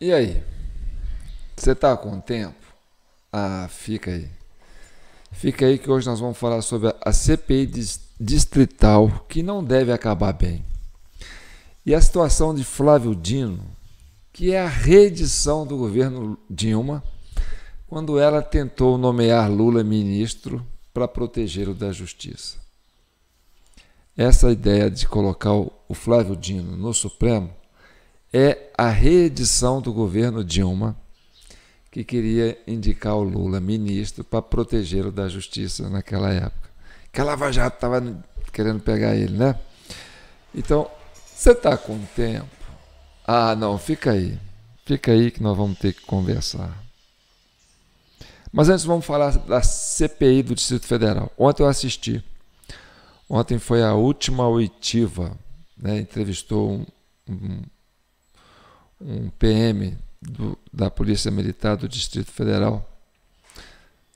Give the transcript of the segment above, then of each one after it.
E aí? Você tá com tempo? Ah, fica aí. Fica aí que hoje nós vamos falar sobre a CPI distrital, que não deve acabar bem. E a situação de Flávio Dino, que é a reedição do governo Dilma, quando ela tentou nomear Lula ministro para protegê-lo da justiça. Essa ideia de colocar o Flávio Dino no Supremo é a reedição do governo Dilma, que queria indicar o Lula ministro para protegê-lo da justiça naquela época. Que a Lava Jato estava querendo pegar ele, né? Então, você está com tempo? Ah, não, fica aí. Fica aí que nós vamos ter que conversar. Mas antes vamos falar da CPI do Distrito Federal. Ontem eu assisti. Ontem foi a última oitiva, né? Entrevistou um PM da Polícia Militar do Distrito Federal,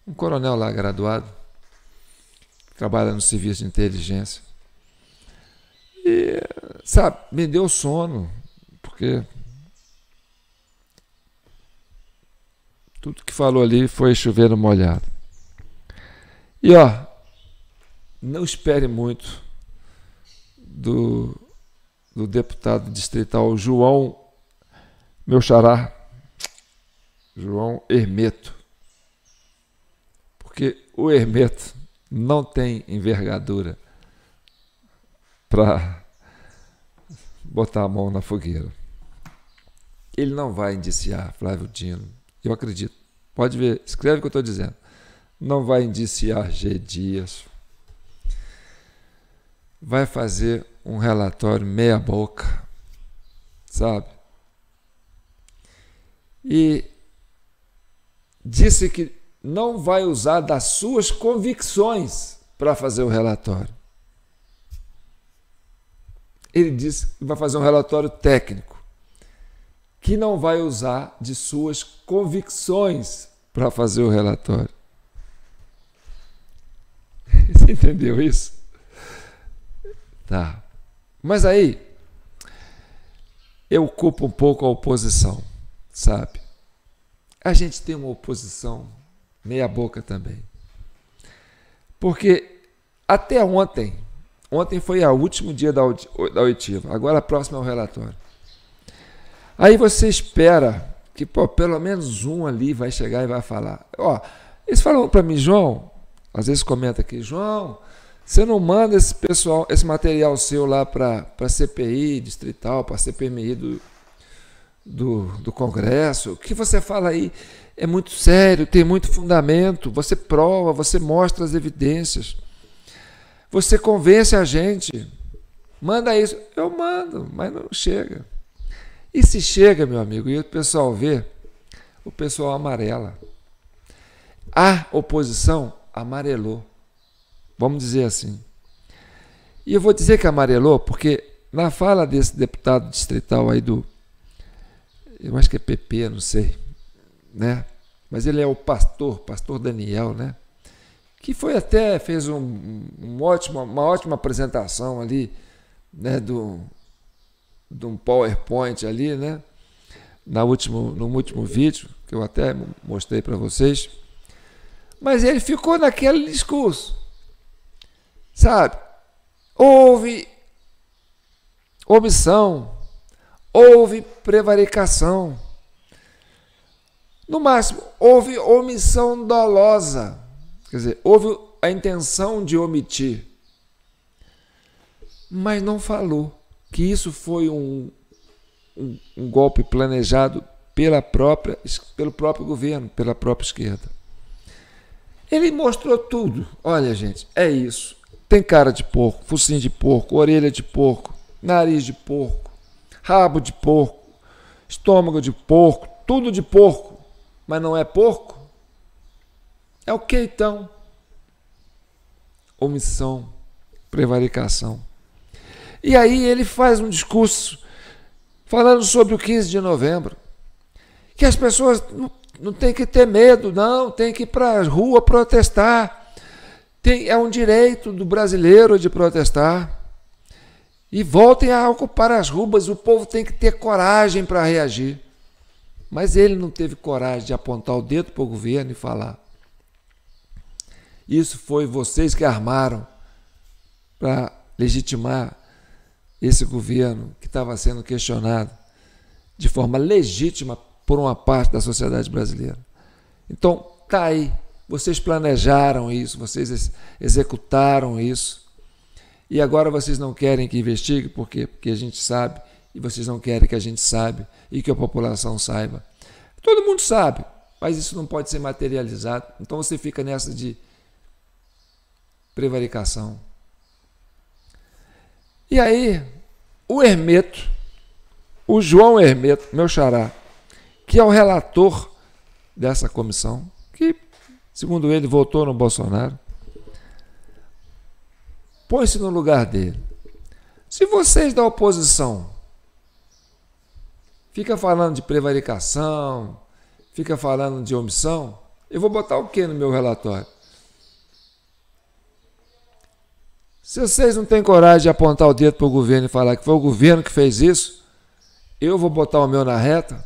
um coronel lá graduado, que trabalha no serviço de inteligência. E, sabe, me deu sono, porque tudo que falou ali foi chover molhado. E ó, não espere muito do deputado distrital João, meu xará, João Hermeto. Porque o Hermeto não tem envergadura para botar a mão na fogueira. Ele não vai indiciar Flávio Dino. Eu acredito. Pode ver, escreve o que eu estou dizendo. Não vai indiciar G. Dias. Vai fazer um relatório meia boca, sabe? E disse que não vai usar das suas convicções para fazer o relatório. Ele disse que vai fazer um relatório técnico, que não vai usar de suas convicções para fazer o relatório. Você entendeu isso? Tá. Mas aí eu culpo um pouco a oposição, sabe? A gente tem uma oposição meia boca também. Porque até ontem foi o último dia da oitiva, agora a próxima é o relatório. Aí você espera que pelo menos um ali vai chegar e vai falar. Ó, eles falam para mim, João, às vezes comenta aqui, João, você não manda esse material seu lá para a CPI distrital, para a CPMI do Congresso? O que você fala aí é muito sério, tem muito fundamento, você prova, você mostra as evidências, você convence a gente, manda isso. Eu mando, mas não chega. E se chega, meu amigo, e o pessoal vê, o pessoal amarela. A oposição amarelou, vamos dizer assim. E eu vou dizer que amarelou porque na fala desse deputado distrital aí eu acho que é PP, não sei, né? Mas ele é o pastor Daniel, né? Que foi até, fez uma ótima apresentação ali, né? De um PowerPoint ali, né? No último vídeo, que eu até mostrei para vocês. Mas ele ficou naquele discurso, sabe? Houve omissão, houve prevaricação. No máximo, houve omissão dolosa. Quer dizer, houve a intenção de omitir. Mas não falou que isso foi um golpe planejado pelo próprio governo, pela própria esquerda. Ele mostrou tudo. Olha, gente, é isso. Tem cara de porco, focinho de porco, orelha de porco, nariz de porco, rabo de porco, estômago de porco, tudo de porco. Mas não é porco? É o que então? Omissão, prevaricação. E aí ele faz um discurso falando sobre o 15 de novembro, que as pessoas não têm que ter medo, não, tem que ir para a rua protestar. É um direito do brasileiro de protestar. E voltem a ocupar as ruas, o povo tem que ter coragem para reagir. Mas ele não teve coragem de apontar o dedo para o governo e falar: isso foi vocês que armaram para legitimar esse governo que estava sendo questionado de forma legítima por uma parte da sociedade brasileira. Então, tá aí. Vocês planejaram isso, vocês executaram isso. E agora vocês não querem que investigue, por quê? Porque a gente sabe, e vocês não querem que a gente saiba e que a população saiba. Todo mundo sabe, mas isso não pode ser materializado. Então você fica nessa de prevaricação. E aí, o Hermeto, o João Hermeto, meu xará, que é o relator dessa comissão, que, segundo ele, votou no Bolsonaro, põe-se no lugar dele. Se vocês da oposição ficam falando de prevaricação, fica falando de omissão, eu vou botar o que no meu relatório? Se vocês não têm coragem de apontar o dedo para o governo e falar que foi o governo que fez isso, eu vou botar o meu na reta?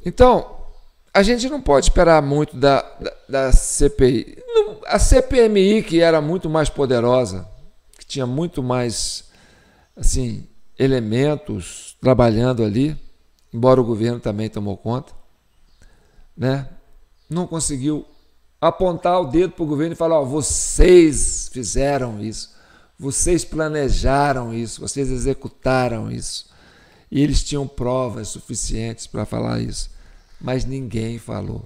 Então, a gente não pode esperar muito da CPI. A CPMI, que era muito mais poderosa, que tinha muito mais assim, elementos trabalhando ali, embora o governo também tomou conta, né? Não conseguiu apontar o dedo para o governo e falar: ó, vocês fizeram isso, vocês planejaram isso, vocês executaram isso. E eles tinham provas suficientes para falar isso, mas ninguém falou.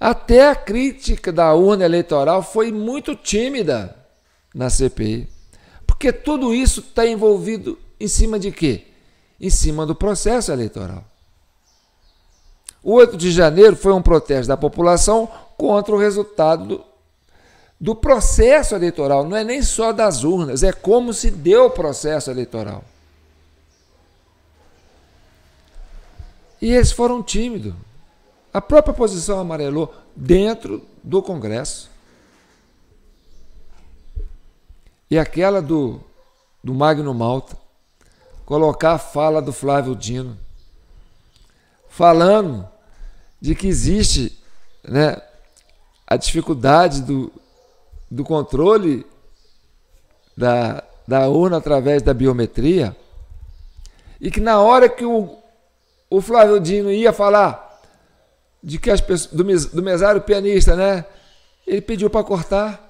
Até a crítica da urna eleitoral foi muito tímida na CPI, porque tudo isso está envolvido em cima de quê? Em cima do processo eleitoral. O 8 de janeiro foi um protesto da população contra o resultado do processo eleitoral, não é nem só das urnas, é como se deu o processo eleitoral. E eles foram tímidos. A própria oposição amarelou dentro do Congresso. E aquela do Magno Malta, colocar a fala do Flávio Dino, falando de que existe, né, a dificuldade do controle da urna através da biometria, e que na hora que o Flávio Dino ia falar de que as pessoas, do mesário pianista, né, ele pediu para cortar.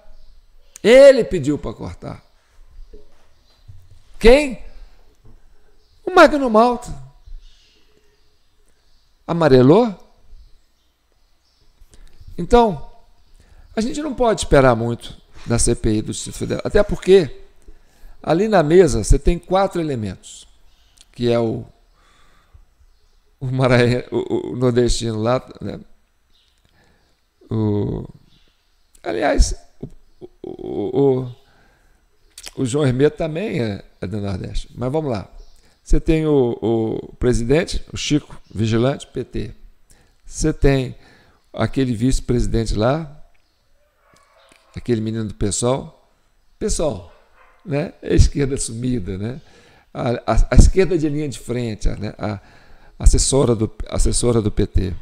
Ele pediu para cortar. Quem? O Magno Malta. Amarelou? Então, a gente não pode esperar muito da CPI do Distrito Federal, até porque ali na mesa você tem 4 elementos, que é o nordestino lá, né? Aliás, o João Hermeto também é do Nordeste, mas vamos lá. Você tem o presidente, o Chico Vigilante, PT. Você tem aquele vice-presidente lá, aquele menino do PSOL, né? É a esquerda sumida, né? A esquerda de linha de frente, né? A assessora do PT.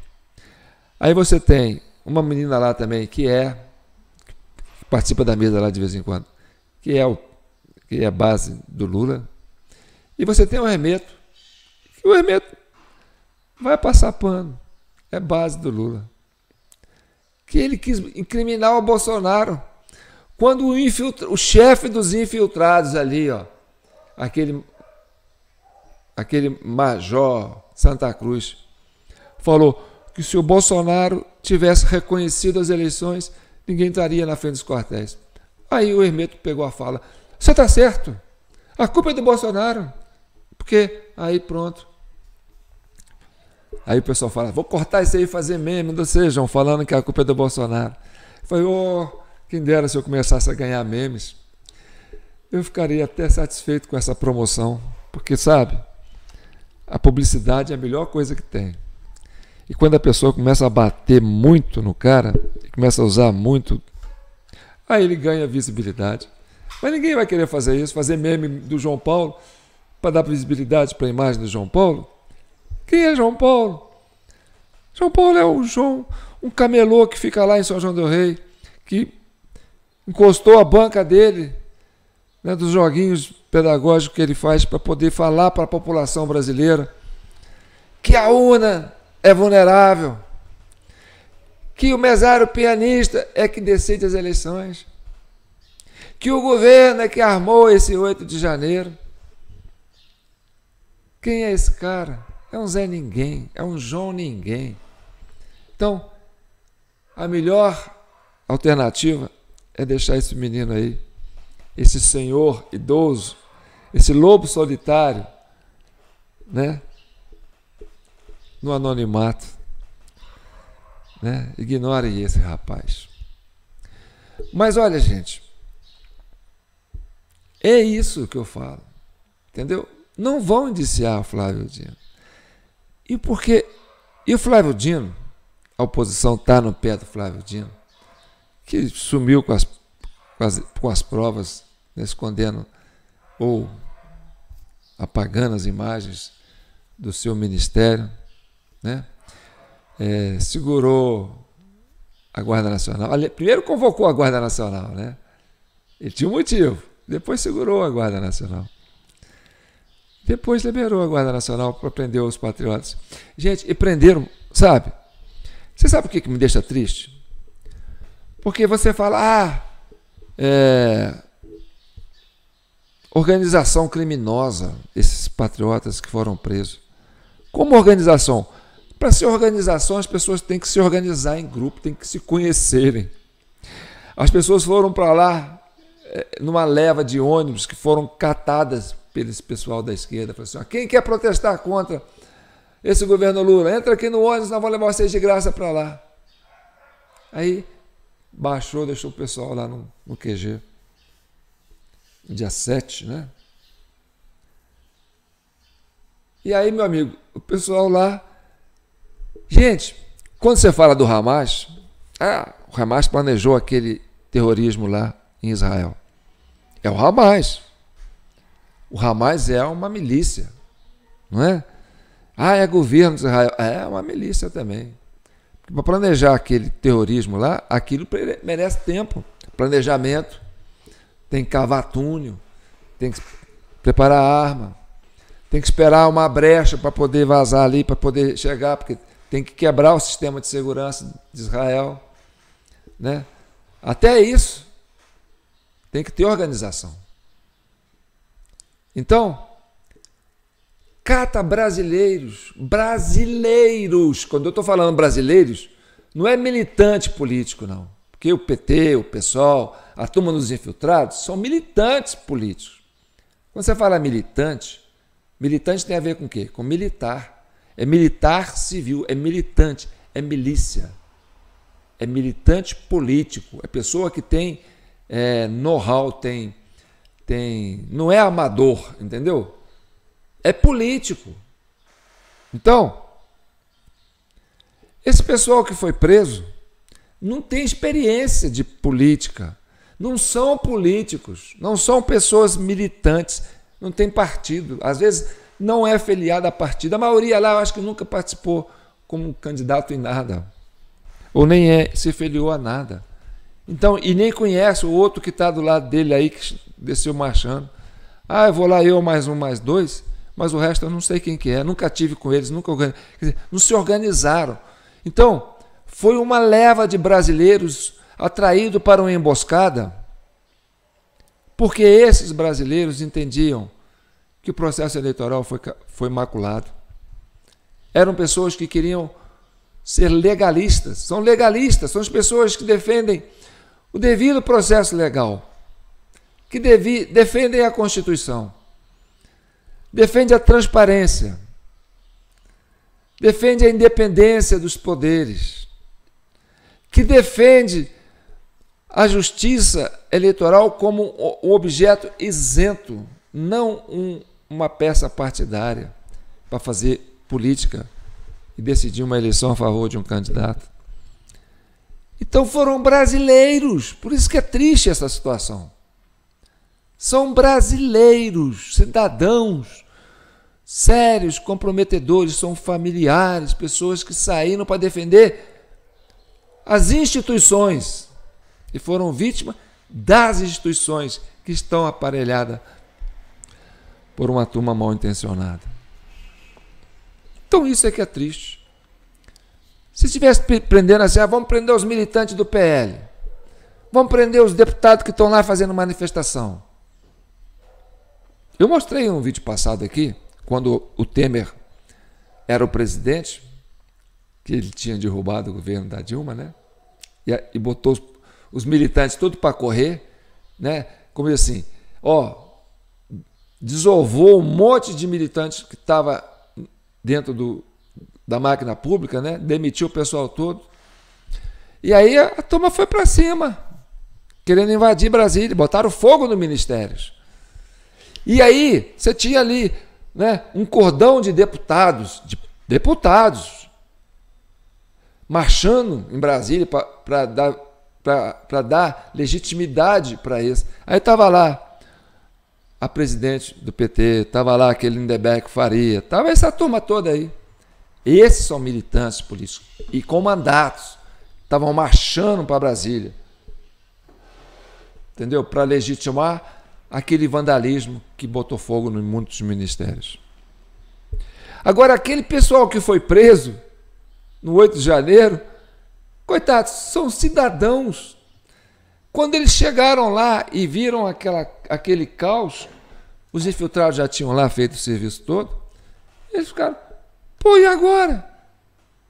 Aí você tem uma menina lá também que participa da mesa lá de vez em quando, que é a base do Lula. E você tem o Hermeto, que o Hermeto vai passar pano, é base do Lula. Que ele quis incriminar o Bolsonaro, quando o chefe dos infiltrados ali, ó, aquele major Santa Cruz, falou que se o Bolsonaro tivesse reconhecido as eleições, ninguém estaria na frente dos quartéis. Aí o Hermeto pegou a fala: você está certo, a culpa é do Bolsonaro, porque aí pronto. Aí o pessoal fala: vou cortar isso aí e fazer meme, não sejam falando que a culpa é do Bolsonaro. Eu falei: quem dera se eu começasse a ganhar memes. Eu ficaria até satisfeito com essa promoção, porque, sabe, a publicidade é a melhor coisa que tem. E quando a pessoa começa a bater muito no cara, começa a usar muito, aí ele ganha visibilidade. Mas ninguém vai querer fazer isso, fazer meme do João Paulo para dar visibilidade para a imagem do João Paulo. Quem é João Paulo? João Paulo é um camelô que fica lá em São João del Rei, que encostou a banca dele, né, dos joguinhos pedagógicos que ele faz para poder falar para a população brasileira que a urna é vulnerável, que o mesário pianista é que decide as eleições, que o governo é que armou esse 8 de janeiro. Quem é esse cara? É um Zé Ninguém, é um João Ninguém. Então, a melhor alternativa é deixar esse menino aí, esse senhor idoso, esse lobo solitário, né, no anonimato, né? Ignorem esse rapaz. Mas olha, gente, é isso que eu falo, entendeu? Não vão indiciar o Flávio Dino. E porque o Flávio Dino, a oposição está no pé do Flávio Dino, que sumiu com as provas, né, escondendo ou apagando as imagens do seu ministério, né? Segurou a Guarda Nacional. Primeiro convocou a Guarda Nacional, né? Ele tinha um motivo. Depois segurou a Guarda Nacional. Depois liberou a Guarda Nacional para prender os patriotas. Gente, e prenderam, sabe? Você sabe o que me deixa triste? Porque você fala, organização criminosa, esses patriotas que foram presos. Como organização? Para ser organização, as pessoas têm que se organizar em grupo, têm que se conhecerem. As pessoas foram para lá numa leva de ônibus que foram catadas pelo pessoal da esquerda. Falaram assim, quem quer protestar contra esse governo Lula? Entra aqui no ônibus, nós vamos levar vocês de graça para lá. Aí baixou, deixou o pessoal lá no QG. Dia 7, né? E aí, meu amigo, o pessoal lá... Gente, quando você fala do Hamas, o Hamas planejou aquele terrorismo lá em Israel. É o Hamas. O Hamas é uma milícia, não é? É governo de Israel. É uma milícia também. Para planejar aquele terrorismo lá, aquilo merece tempo, planejamento. Tem que cavar túnel, tem que preparar arma, tem que esperar uma brecha para poder vazar ali, para poder chegar, porque tem que quebrar o sistema de segurança de Israel, né? Até isso tem que ter organização. Então, cata brasileiros, quando eu estou falando brasileiros, não é militante político, não. Porque o PT, o PSOL, a turma dos infiltrados são militantes políticos. Quando você fala militante tem a ver com o quê? Com militar. É militar civil, é militante, é milícia. É militante político, é pessoa que tem know-how, não é amador, entendeu? É político. Então, esse pessoal que foi preso não tem experiência de política, não são políticos, não são pessoas militantes, não tem partido, às vezes não é filiado a partido, a maioria lá eu acho que nunca participou como candidato em nada, ou nem se filiou a nada. Então, e nem conhece o outro que está do lado dele aí, que desceu marchando. Eu vou lá eu mais um, mais dois, mas o resto eu não sei quem que é, nunca tive com eles, nunca organizei, quer dizer, não se organizaram. Então, foi uma leva de brasileiros atraído para uma emboscada, porque esses brasileiros entendiam que o processo eleitoral foi maculado. Eram pessoas que queriam ser legalistas, são as pessoas que defendem o devido processo legal, que defendem a Constituição, defendem a transparência, defendem a independência dos poderes, que defende a justiça eleitoral como um objeto isento, não uma peça partidária para fazer política e decidir uma eleição a favor de um candidato. Então foram brasileiros, por isso que é triste essa situação. São brasileiros, cidadãos sérios, comprometedores, são familiares, pessoas que saíram para defender as instituições e foram vítimas das instituições que estão aparelhadas por uma turma mal intencionada. Então isso é que é triste. Se estivesse prendendo assim, vamos prender os militantes do PL, vamos prender os deputados que estão lá fazendo manifestação. Eu mostrei um vídeo passado aqui, quando o Temer era o presidente, que ele tinha derrubado o governo da Dilma, né? E botou os militantes tudo para correr, né? Como assim, desovou um monte de militantes que estava dentro da máquina pública, né? Demitiu o pessoal todo. E aí a turma foi para cima, querendo invadir Brasília, botaram fogo nos ministérios. E aí você tinha ali, né, um cordão de deputados marchando em Brasília para dar legitimidade para isso. Aí estava lá a presidente do PT, estava lá aquele Lindeberg Faria, estava essa turma toda aí. Esses são militantes políticos e com mandatos, estavam marchando para Brasília, entendeu? Para legitimar aquele vandalismo que botou fogo em muitos ministérios. Agora, aquele pessoal que foi preso no 8 de janeiro, coitados, são cidadãos. Quando eles chegaram lá e viram aquele caos, os infiltrados já tinham lá feito o serviço todo, eles ficaram, pô, e agora?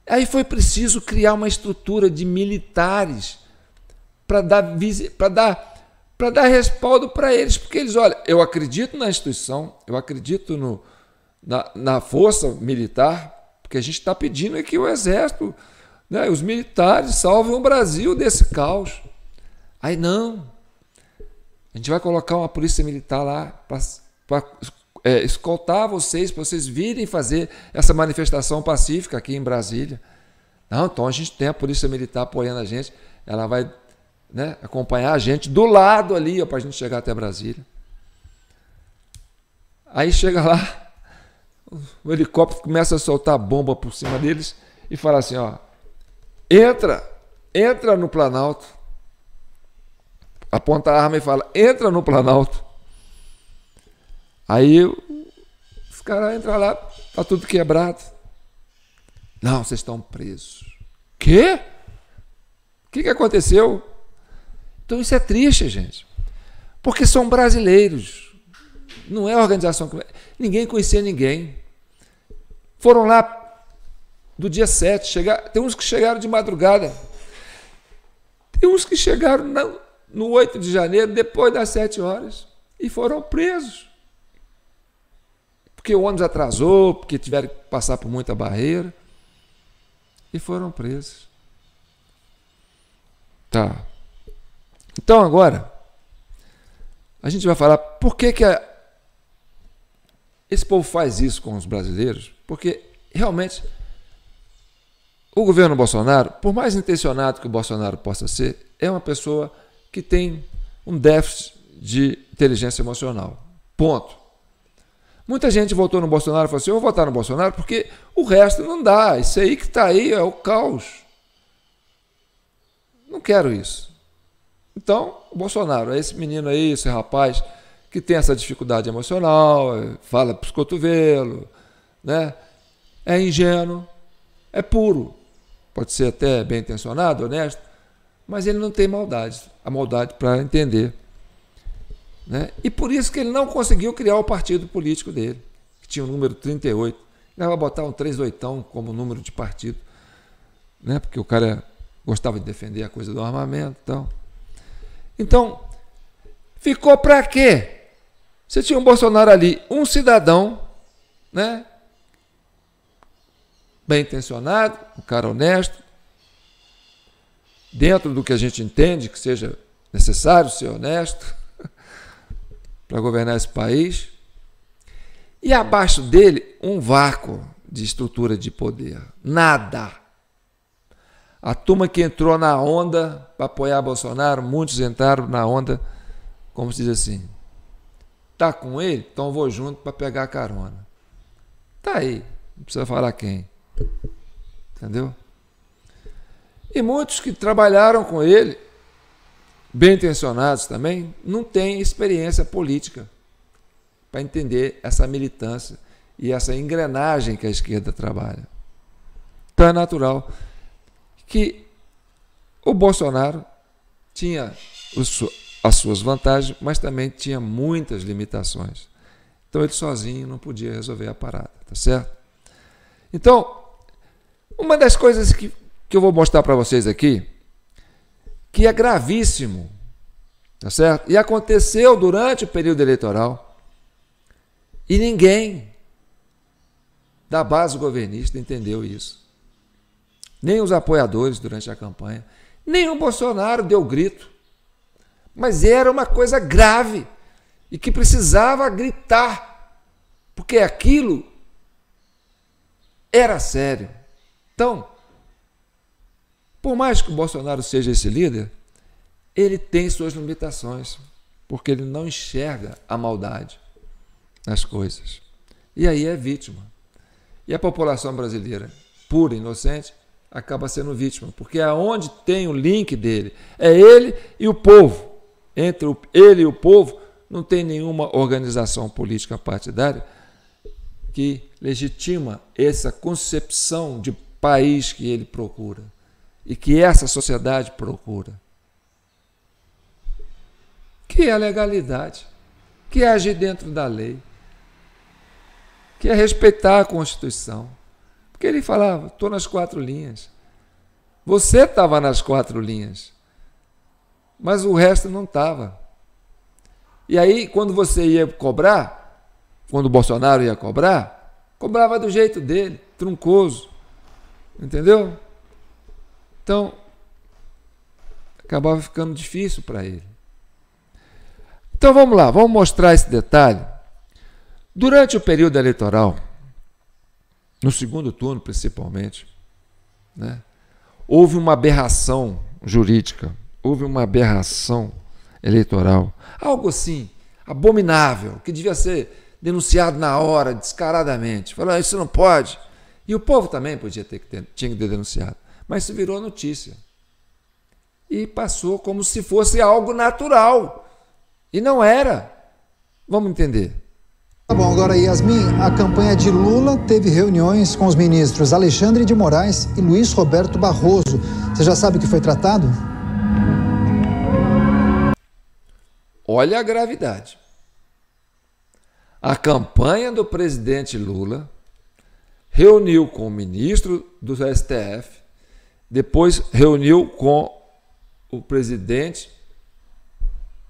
Aí foi preciso criar uma estrutura de militares para dar respaldo para eles, porque eles, olha, eu acredito na instituição, eu acredito na força militar, porque a gente está pedindo aqui o exército, né, os militares salvem o Brasil desse caos. Aí não, a gente vai colocar uma polícia militar lá para escoltar vocês, para vocês virem fazer essa manifestação pacífica aqui em Brasília. Não, então a gente tem a polícia militar apoiando a gente, ela vai, né, acompanhar a gente do lado ali para a gente chegar até Brasília. Aí chega lá, o helicóptero começa a soltar bomba por cima deles e fala assim, entra no Planalto, aponta a arma e fala, entra no Planalto. Aí os caras entram lá, tá tudo quebrado. Não, vocês estão presos. Quê? O que aconteceu? Então isso é triste, gente, porque são brasileiros, não é organização, ninguém conhecia ninguém. Foram lá do dia 7, tem uns que chegaram de madrugada, tem uns que chegaram no 8 de janeiro, depois das 7 horas, e foram presos. Porque o ônibus atrasou, porque tiveram que passar por muita barreira, e foram presos. Tá. Então agora, a gente vai falar por que esse povo faz isso com os brasileiros, porque realmente o governo Bolsonaro, por mais intencionado que o Bolsonaro possa ser, é uma pessoa que tem um déficit de inteligência emocional. Ponto. Muita gente votou no Bolsonaro e falou assim, eu vou votar no Bolsonaro porque o resto não dá, isso aí que está aí é o caos. Não quero isso. Então, o Bolsonaro é esse menino aí, esse rapaz que tem essa dificuldade emocional, fala para os cotovelos, né? É ingênuo, é puro, pode ser até bem intencionado, honesto, mas ele não tem maldade, a maldade para entender, né? E por isso que ele não conseguiu criar o partido político dele, que tinha o número 38, ele vai botar um 38 como número de partido, né? Porque o cara gostava de defender a coisa do armamento, então ficou para quê? Você tinha um Bolsonaro ali, um cidadão, né? Bem intencionado, um cara honesto, dentro do que a gente entende que seja necessário ser honesto para governar esse país, e abaixo dele um vácuo, de estrutura de poder. Nada. A turma que entrou na onda para apoiar Bolsonaro, muitos entraram na onda, como se diz assim, tá com ele? Então vou junto para pegar a carona. Tá aí, não precisa falar quem. Entendeu? E muitos que trabalharam com ele, bem intencionados também, não têm experiência política para entender essa militância e essa engrenagem que a esquerda trabalha. Então é natural que o Bolsonaro tinha as suas vantagens, mas também tinha muitas limitações. Então ele sozinho não podia resolver a parada, tá certo? Então, uma das coisas que eu vou mostrar para vocês aqui, que é gravíssimo, tá certo? E aconteceu durante o período eleitoral, e ninguém da base governista entendeu isso. Nem os apoiadores durante a campanha, nem o Bolsonaro deu grito. Mas era uma coisa grave e que precisava gritar, porque aquilo era sério. Então, por mais que o Bolsonaro seja esse líder, ele tem suas limitações, porque ele não enxerga a maldade nas coisas. E aí é vítima. E a população brasileira, pura e inocente, acaba sendo vítima, porque aonde tem o link dele, é ele e o povo. Entre ele e o povo, não tem nenhuma organização política partidária que legitima essa concepção de país que ele procura e que essa sociedade procura. Que é a legalidade, que é agir dentro da lei, que é respeitar a Constituição. Porque ele falava, estou nas 4 linhas. Você estava nas 4 linhas, mas o resto não estava. E aí, quando você ia cobrar, quando o Bolsonaro ia cobrar, cobrava do jeito dele, truncoso. Entendeu? Então, acabava ficando difícil para ele. Então vamos lá, vamos mostrar esse detalhe. Durante o período eleitoral, no segundo turno principalmente, né, houve uma aberração jurídica, houve uma aberração eleitoral, algo assim, abominável, que devia ser denunciado na hora, descaradamente. Falando, isso não pode. E o povo também tinha que ter denunciado. Mas isso virou notícia. E passou como se fosse algo natural. E não era. Vamos entender. Tá bom, agora Yasmin, a campanha de Lula teve reuniões com os ministros Alexandre de Moraes e Luiz Roberto Barroso. Você já sabe o que foi tratado? Olha a gravidade. A campanha do presidente Lula reuniu com o ministro do STF, depois reuniu com o presidente,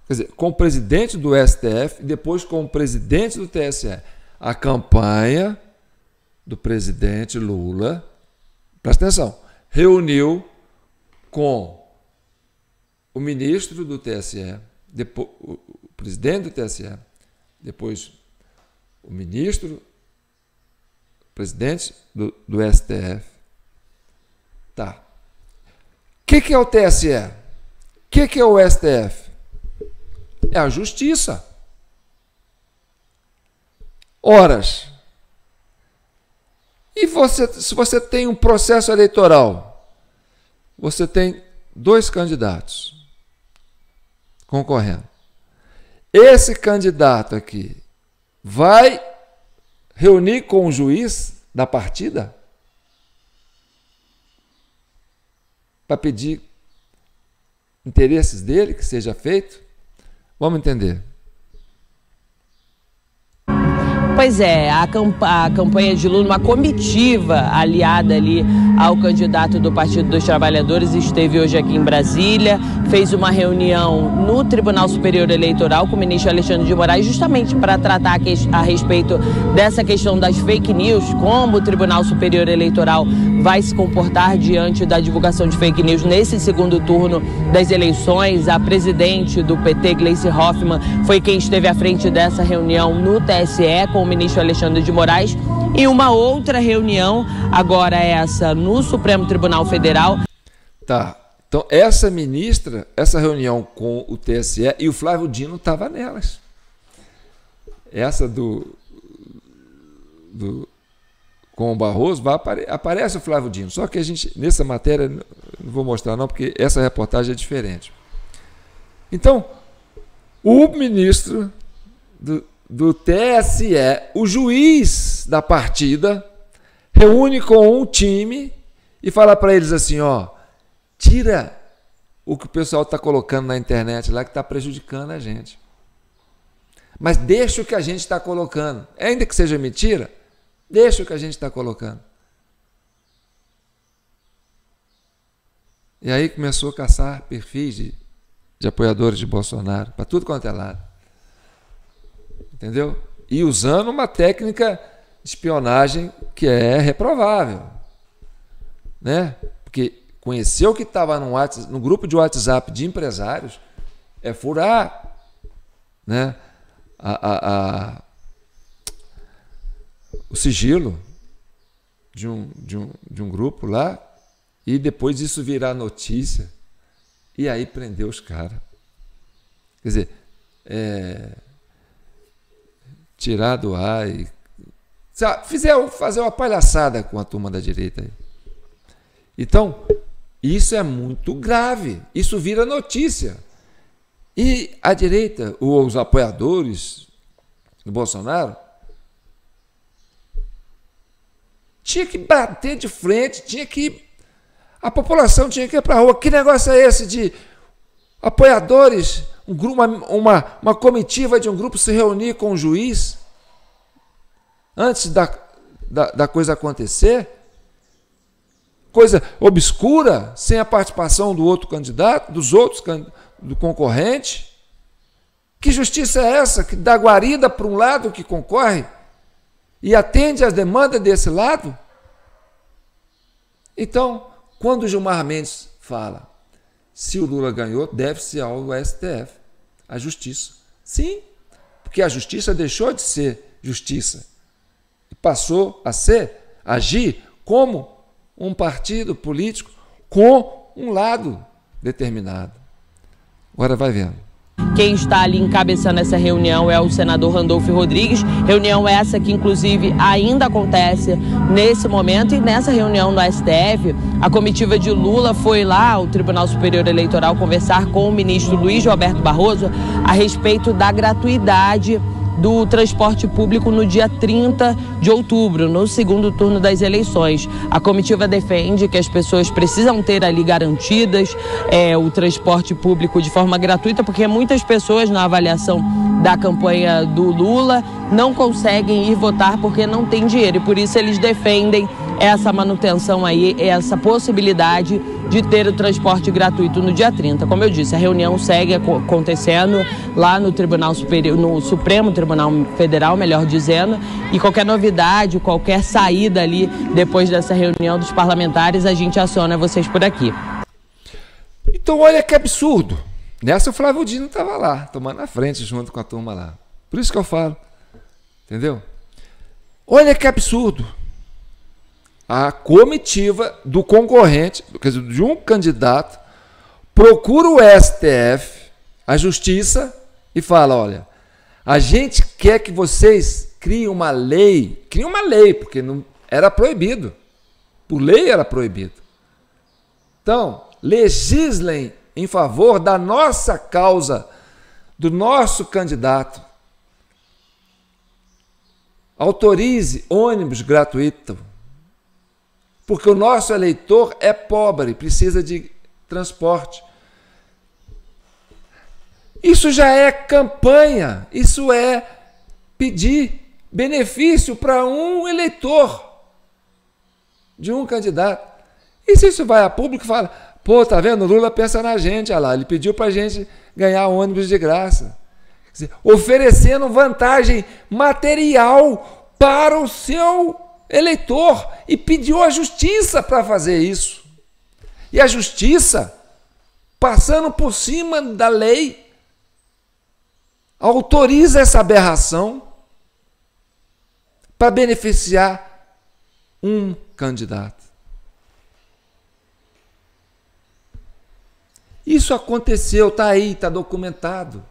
quer dizer, com o presidente do STF e depois com o presidente do TSE. A campanha do presidente Lula, presta atenção, reuniu com o ministro do TSE, depois, o presidente do TSE, depois o ministro, presidente do STF. Tá. O que é o TSE? O que é o STF? É a justiça. Horas. E se você tem um processo eleitoral, você tem 2 candidatos concorrendo. Esse candidato aqui vai reunir com o juiz da partida para pedir interesses dele que seja feito? Vamos entender. Pois é, a campanha de Lula, uma comitiva aliada ali ao candidato do Partido dos Trabalhadores, esteve hoje aqui em Brasília, fez uma reunião no Tribunal Superior Eleitoral com o ministro Alexandre de Moraes, justamente para tratar a respeito dessa questão das fake news, como o Tribunal Superior Eleitoral vai se comportar diante da divulgação de fake news nesse segundo turno das eleições. A presidente do PT, Gleisi Hoffmann, foi quem esteve à frente dessa reunião no TSE com o ministro Alexandre de Moraes. Em uma outra reunião, agora essa no Supremo Tribunal Federal. Tá. Então, essa ministra, essa reunião com o TSE, e o Flávio Dino estava nelas. Essa com o Barroso, aparece o Flávio Dino. Só que a gente, nessa matéria, não vou mostrar não, porque essa reportagem é diferente. Então, o ministro do TSE, o juiz da partida, reúne com um time e fala para eles assim, ó, tira o que o pessoal está colocando na internet lá que está prejudicando a gente. Mas deixa o que a gente está colocando. Ainda que seja mentira, deixa o que a gente está colocando. E aí começou a caçar perfis de apoiadores de Bolsonaro, para tudo quanto é lado. Entendeu? E usando uma técnica de espionagem que é reprovável. Né? Porque conhecer o que estava no grupo de WhatsApp de empresários é furar, né? O sigilo de um grupo lá, e depois isso virar notícia e aí prender os caras. Quer dizer, tirar do ar e fazer uma palhaçada com a turma da direita aí. Então, isso é muito grave, isso vira notícia. E a direita, os apoiadores do Bolsonaro, tinha que bater de frente, a população tinha que ir para a rua. Que negócio é esse de apoiadores, uma comitiva de um grupo se reunir com o juiz antes da coisa acontecer? Coisa obscura, sem a participação do outro candidato, do concorrente? Que justiça é essa que dá guarida para um lado que concorre e atende às demandas desse lado? Então, quando o Gilmar Mendes fala, se o Lula ganhou, deve-se ao STF, à justiça. Sim, porque a justiça deixou de ser justiça e passou a agir como um partido político com um lado determinado. Agora vai vendo. Quem está ali encabeçando essa reunião é o senador Randolfo Rodrigues, reunião essa que inclusive ainda acontece nesse momento, e nessa reunião no STF, a comitiva de Lula foi lá ao Tribunal Superior Eleitoral conversar com o ministro Luiz Roberto Barroso a respeito da gratuidade do transporte público no dia 30 de outubro, no segundo turno das eleições. A comitiva defende que as pessoas precisam ter ali garantidas o transporte público de forma gratuita, porque muitas pessoas, na avaliação da campanha do Lula, não conseguem ir votar porque não tem dinheiro, e por isso eles defendem essa manutenção aí, essa possibilidade de ter o transporte gratuito no dia 30. Como eu disse, a reunião segue acontecendo lá no Tribunal Superior, no Supremo Tribunal Federal, melhor dizendo, e qualquer novidade, qualquer saída ali depois dessa reunião dos parlamentares, a gente aciona vocês por aqui. Então olha que absurdo. Nessa o Flávio Dino estava lá, tomando a frente junto com a turma lá. Por isso que eu falo. Entendeu? Olha que absurdo. A comitiva do concorrente, quer dizer, de um candidato, procura o STF, a justiça, e fala, olha, a gente quer que vocês criem uma lei, porque não era proibido, por lei era proibido. Então, legislem em favor da nossa causa, do nosso candidato. Autorize ônibus gratuito, porque o nosso eleitor é pobre, precisa de transporte. Isso já é campanha, isso é pedir benefício para um eleitor de um candidato. E se isso vai a público e fala, pô, tá vendo, o Lula pensa na gente, olha lá, ele pediu para a gente ganhar ônibus de graça. Quer dizer, oferecendo vantagem material para o seu eleitor, e pediu a justiça para fazer isso. E a justiça, passando por cima da lei, autoriza essa aberração para beneficiar um candidato. Isso aconteceu, está aí, está documentado.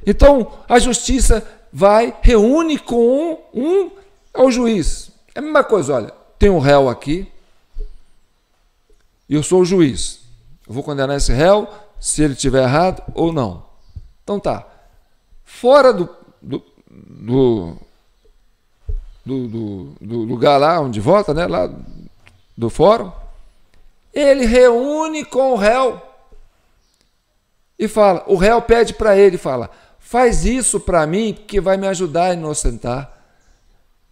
Então, a justiça vai, reúne com ao juiz. É a mesma coisa, olha, tem um réu aqui, e eu sou o juiz. Eu vou condenar esse réu, se ele estiver errado ou não. Então tá. Fora do lugar lá onde vota, né, lá do fórum, ele reúne com o réu e fala, o réu pede para ele, fala, faz isso para mim que vai me ajudar a inocentar.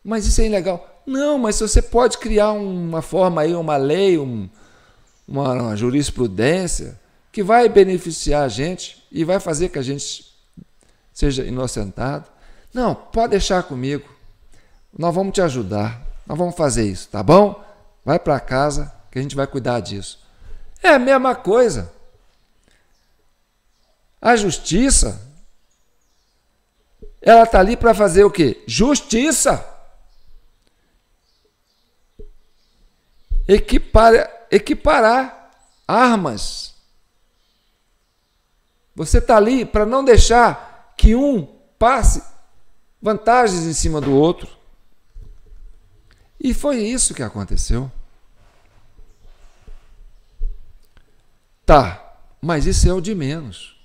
Mas isso é ilegal. Não, mas você pode criar uma forma aí, uma lei, uma jurisprudência que vai beneficiar a gente e vai fazer que a gente seja inocentado. Não, pode deixar comigo. Nós vamos te ajudar. Nós vamos fazer isso, tá bom? Vai para casa que a gente vai cuidar disso. É a mesma coisa. A justiça, ela está ali para fazer o quê? Justiça. Equiparar armas. Você está ali para não deixar que um passe vantagens em cima do outro. E foi isso que aconteceu. Tá, mas isso é o de menos.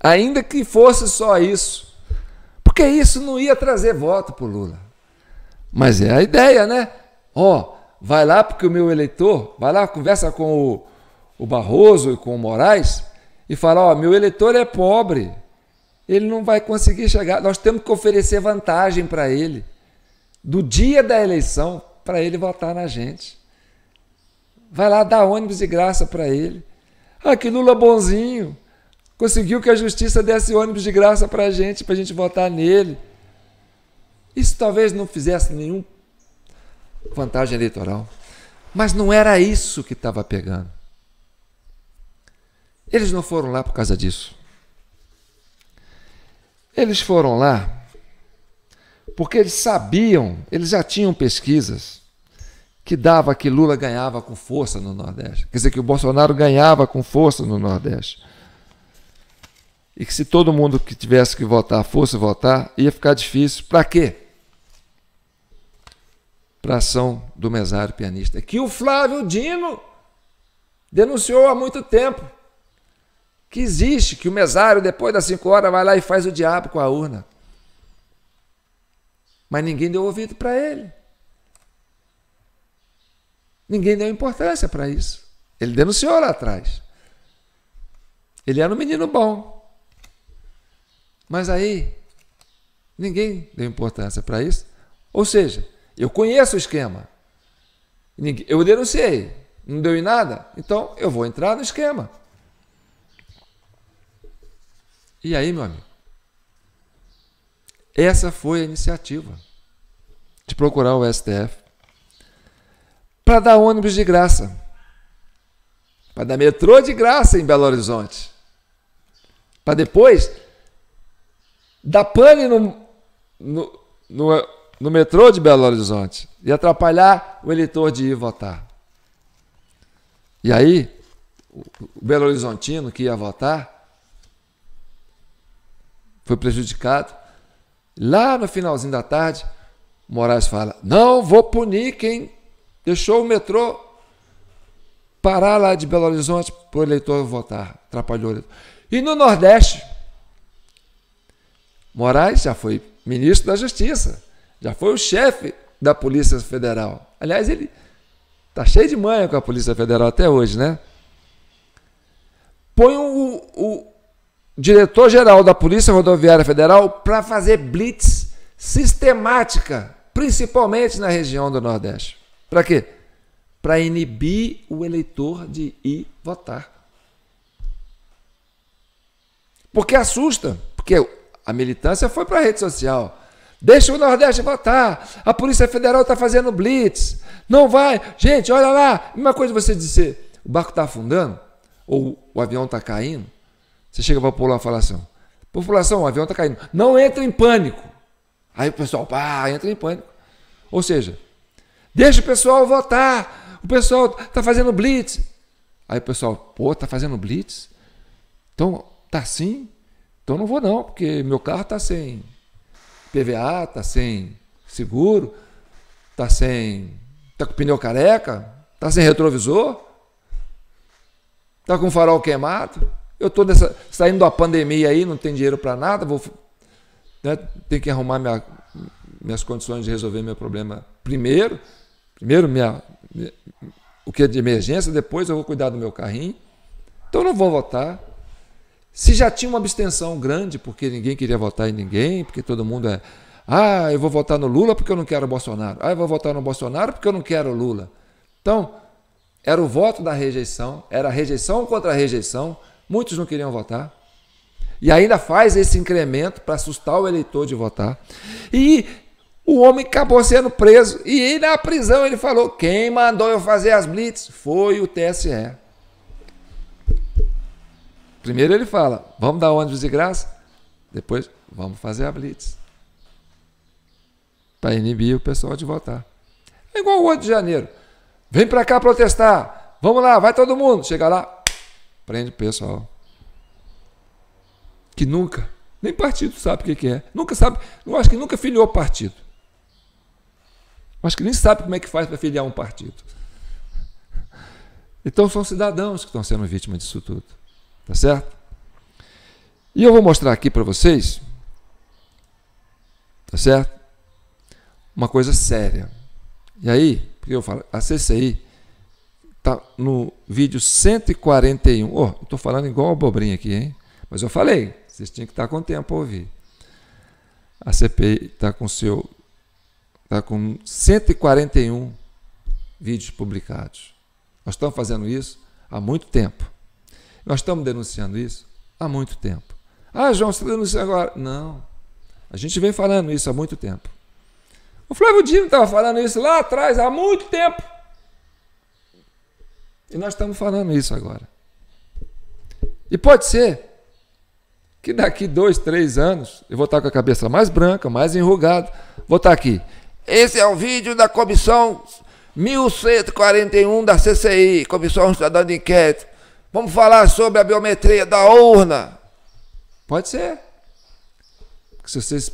Ainda que fosse só isso. Porque isso não ia trazer voto para o Lula. Mas é a ideia, né? Vai lá porque o meu eleitor, vai lá, conversa com o Barroso e com o Moraes e fala, meu eleitor é pobre, ele não vai conseguir chegar, nós temos que oferecer vantagem para ele, do dia da eleição, para ele votar na gente. Vai lá dar ônibus de graça para ele. Que Lula bonzinho, conseguiu que a justiça desse ônibus de graça para a gente votar nele. Isso talvez não fizesse nenhum vantagem eleitoral. Mas não era isso que estava pegando. Eles não foram lá por causa disso. Eles foram lá porque eles sabiam, eles já tinham pesquisas que dava que Lula ganhava com força no Nordeste. Quer dizer, que o Bolsonaro ganhava com força no Nordeste. E que se todo mundo que tivesse que votar fosse votar, ia ficar difícil. Para quê? Para a ação do mesário pianista, que o Flávio Dino denunciou há muito tempo, que existe, que o mesário, depois das 5 horas, vai lá e faz o diabo com a urna. Mas ninguém deu ouvido para ele. Ninguém deu importância para isso. Ele denunciou lá atrás. Ele era um menino bom. Mas aí, ninguém deu importância para isso. Ou seja, eu conheço o esquema. Eu denunciei. Não deu em nada? Então, eu vou entrar no esquema. E aí, meu amigo? Essa foi a iniciativa de procurar o STF para dar ônibus de graça, para dar metrô de graça em Belo Horizonte, para depois dar pane no metrô de Belo Horizonte e atrapalhar o eleitor de ir votar. E aí, o Belo Horizontino que ia votar foi prejudicado. Lá no finalzinho da tarde, Moraes fala, não vou punir quem deixou o metrô parar lá de Belo Horizonte para o eleitor votar. Atrapalhou o eleitor. E no Nordeste, Moraes já foi ministro da Justiça, já foi o chefe da Polícia Federal. Aliás, ele está cheio de manha com a Polícia Federal até hoje, né? Põe o diretor-geral da Polícia Rodoviária Federal para fazer blitz sistemática, principalmente na região do Nordeste. Para quê? Para inibir o eleitor de ir votar. Porque assusta, porque a militância foi para a rede social. Deixa o Nordeste votar, a Polícia Federal está fazendo blitz, não vai. Gente, olha lá, uma coisa você dizer, o barco está afundando, ou o avião está caindo, você chega para a população e fala assim, população, o avião está caindo, não entra em pânico, Aí o pessoal entra em pânico. Ou seja, deixa o pessoal votar, o pessoal está fazendo blitz. Aí o pessoal, está fazendo blitz? Então, tá assim? Então não vou não, porque meu carro está sem PVA, está sem seguro, está com pneu careca, está sem retrovisor, está com farol queimado. Eu estou saindo da pandemia aí, não tem dinheiro para nada, tenho que arrumar minhas condições de resolver meu problema primeiro o que é de emergência, depois eu vou cuidar do meu carrinho. Então eu não vou votar. Se já tinha uma abstenção grande, porque ninguém queria votar em ninguém, porque todo mundo eu vou votar no Lula porque eu não quero o Bolsonaro. Eu vou votar no Bolsonaro porque eu não quero o Lula. Então, era o voto da rejeição, era rejeição contra rejeição. Muitos não queriam votar. E ainda faz esse incremento para assustar o eleitor de votar. E o homem acabou sendo preso. E na prisão ele falou, quem mandou eu fazer as blitz foi o TSE. Primeiro ele fala, vamos dar ônibus de graça, depois vamos fazer a blitz. Para inibir o pessoal de votar. É igual o 8 de janeiro. Vem para cá protestar, vamos lá, vai todo mundo. Chega lá, prende o pessoal. Que nunca, nem partido sabe o que é. Nunca sabe, eu acho que nunca filiou partido. Eu acho que nem sabe como é que faz para filiar um partido. Então são cidadãos que estão sendo vítimas disso tudo. Tá certo? E eu vou mostrar aqui para vocês, tá certo? Uma coisa séria. E aí, porque eu falo, a CCI tá no vídeo 141. Eu tô falando igual a abobrinha aqui, hein? Mas eu falei, vocês tinham que estar com tempo para ouvir. A CPI está com 141 vídeos publicados. Nós estamos fazendo isso há muito tempo. Nós estamos denunciando isso há muito tempo. João, você está denunciando agora? Não. A gente vem falando isso há muito tempo. O Flávio Dino estava falando isso lá atrás, há muito tempo. E nós estamos falando isso agora. E pode ser que daqui 2, 3 anos eu vou estar com a cabeça mais branca, mais enrugada. Vou estar aqui. Esse é o vídeo da comissão 1141 da CCI, Comissão Cidadã de Inquérito. Vamos falar sobre a biometria da urna. Pode ser. Porque se vocês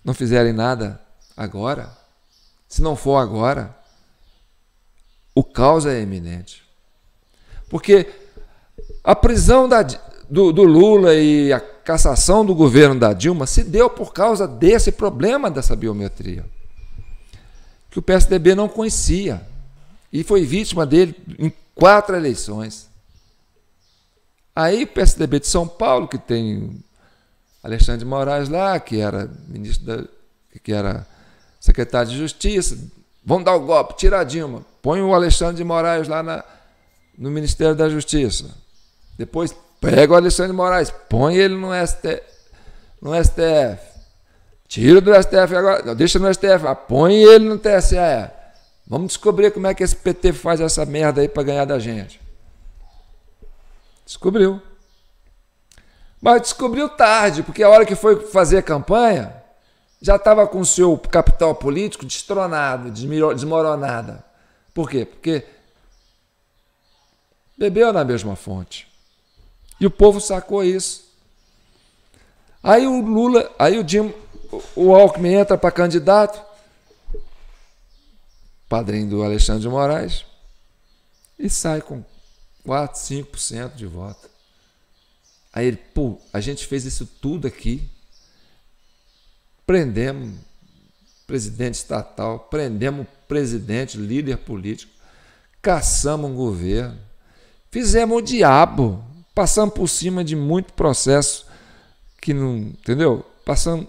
não fizerem nada agora, se não for agora, o caos é iminente. Porque a prisão do Lula e a cassação do governo da Dilma se deu por causa desse problema dessa biometria, que o PSDB não conhecia e foi vítima dele em 4 eleições. Aí o PSDB de São Paulo, que tem Alexandre de Moraes lá, que era que era secretário de Justiça, vão dar o golpe, tira a Dilma, põe o Alexandre de Moraes lá no Ministério da Justiça. Depois pega o Alexandre de Moraes, põe ele no STF. Tira do STF agora, não, deixa no STF, põe ele no TSE. Vamos descobrir como é que esse PT faz essa merda aí para ganhar da gente. Descobriu. Mas descobriu tarde, porque a hora que foi fazer a campanha, já estava com o seu capital político destronado, desmoronada. Por quê? Porque bebeu na mesma fonte. E o povo sacou isso. Aí o Lula, o Alckmin entra para candidato, padrinho do Alexandre de Moraes, e sai com 4, 5% de voto. Aí ele, a gente fez isso tudo aqui, prendemos presidente estatal, prendemos presidente, líder político, caçamos um governo, fizemos o diabo, passamos por cima de muito processo que não, entendeu? Passamos,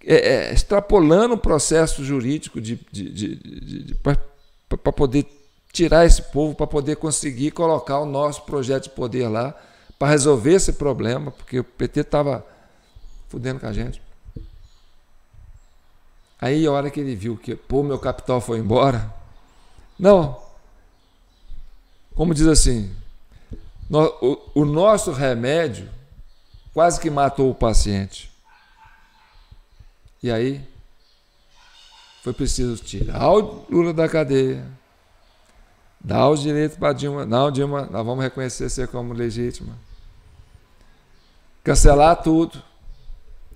extrapolando o processo jurídico para poder tirar esse povo, para poder conseguir colocar o nosso projeto de poder lá, para resolver esse problema, porque o PT estava fudendo com a gente. Aí, a hora que ele viu que meu capital foi embora, não, como diz assim, o nosso remédio quase que matou o paciente. E aí foi preciso tirar o Lula da cadeia, dar os direitos para Dilma. Não, Dilma, nós vamos reconhecer você como legítima. Cancelar tudo,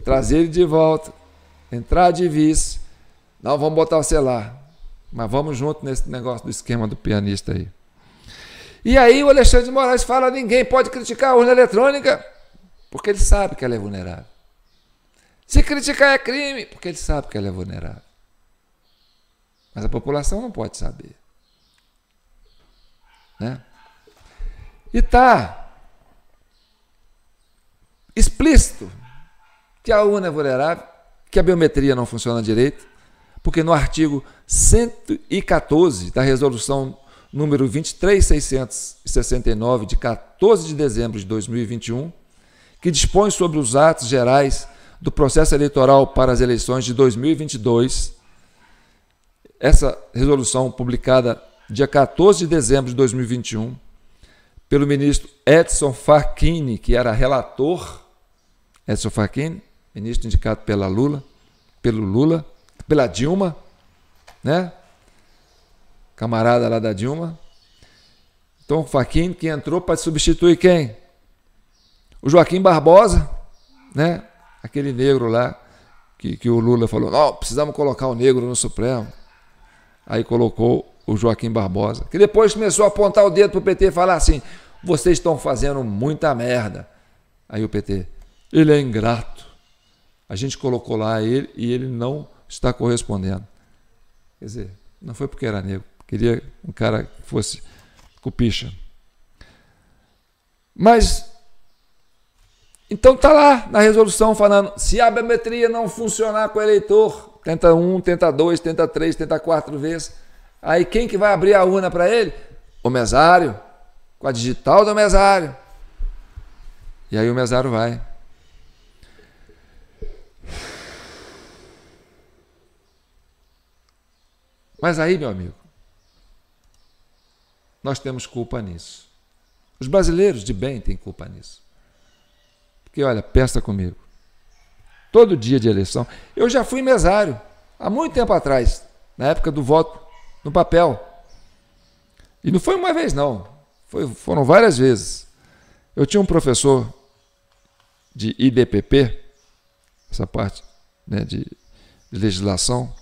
trazer ele de volta, entrar de vice. Não, vamos botar você lá. Mas vamos junto nesse negócio do esquema do pianista aí. E aí o Alexandre de Moraes fala: ninguém pode criticar a urna eletrônica, porque ele sabe que ela é vulnerável. Se criticar é crime, porque ele sabe que ela é vulnerável. Mas a população não pode saber. Né? E está explícito que a urna é vulnerável, que a biometria não funciona direito, porque no artigo 114 da resolução número 23.669, de 14 de dezembro de 2021, que dispõe sobre os atos gerais do processo eleitoral para as eleições de 2022, essa resolução publicada dia 14 de dezembro de 2021, pelo ministro Edson Fachin, que era relator, Edson Fachin, ministro indicado pela Dilma, né? Camarada lá da Dilma. Então, o Fachin, que entrou para substituir quem? O Joaquim Barbosa, né? Aquele negro lá, que o Lula falou: não, precisamos colocar o negro no Supremo. Aí colocou o Joaquim Barbosa, que depois começou a apontar o dedo para o PT e falar assim: vocês estão fazendo muita merda. Aí o PT: ele é ingrato. A gente colocou lá ele e ele não está correspondendo. Quer dizer, não foi porque era negro, queria um cara que fosse cupicha. Mas, então está lá na resolução falando: se a biometria não funcionar com o eleitor, tenta 1, tenta 2, tenta 3, tenta 4 vezes, aí quem que vai abrir a urna para ele? O mesário, com a digital do mesário. E aí o mesário vai. Mas aí, meu amigo, nós temos culpa nisso. Os brasileiros de bem têm culpa nisso. Porque, olha, pensa comigo. Todo dia de eleição, eu já fui mesário, há muito tempo atrás, na época do voto no papel. E não foi uma vez, não. Foram várias vezes. Eu tinha um professor de IDPP, essa parte, né, de legislação.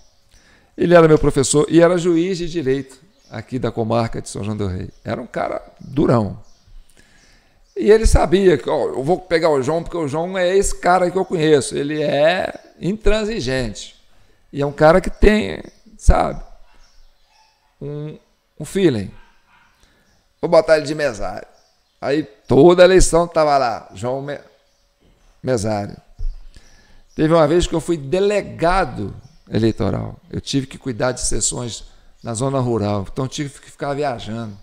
Ele era meu professor e era juiz de direito aqui da comarca de São João del Rei. Era um cara durão. E ele sabia que eu vou pegar o João porque o João é esse cara que eu conheço. Ele é intransigente. E é um cara que tem, sabe, um feeling. Vou botar ele de mesário. Aí toda a eleição estava lá, João mesário. Teve uma vez que eu fui delegado eleitoral. Eu tive que cuidar de sessões na zona rural, então tive que ficar viajando.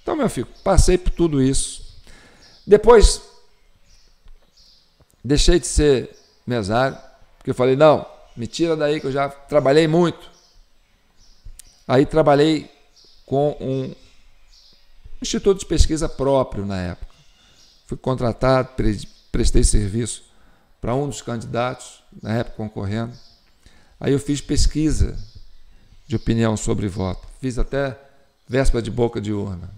Então, meu filho, passei por tudo isso. Depois, deixei de ser mesário, porque eu falei: não, me tira daí que eu já trabalhei muito. Aí trabalhei com um instituto de pesquisa próprio na época. Fui contratado, prestei serviço para um dos candidatos, na época concorrendo. Aí eu fiz pesquisa de opinião sobre voto. Fiz até véspera de boca de urna.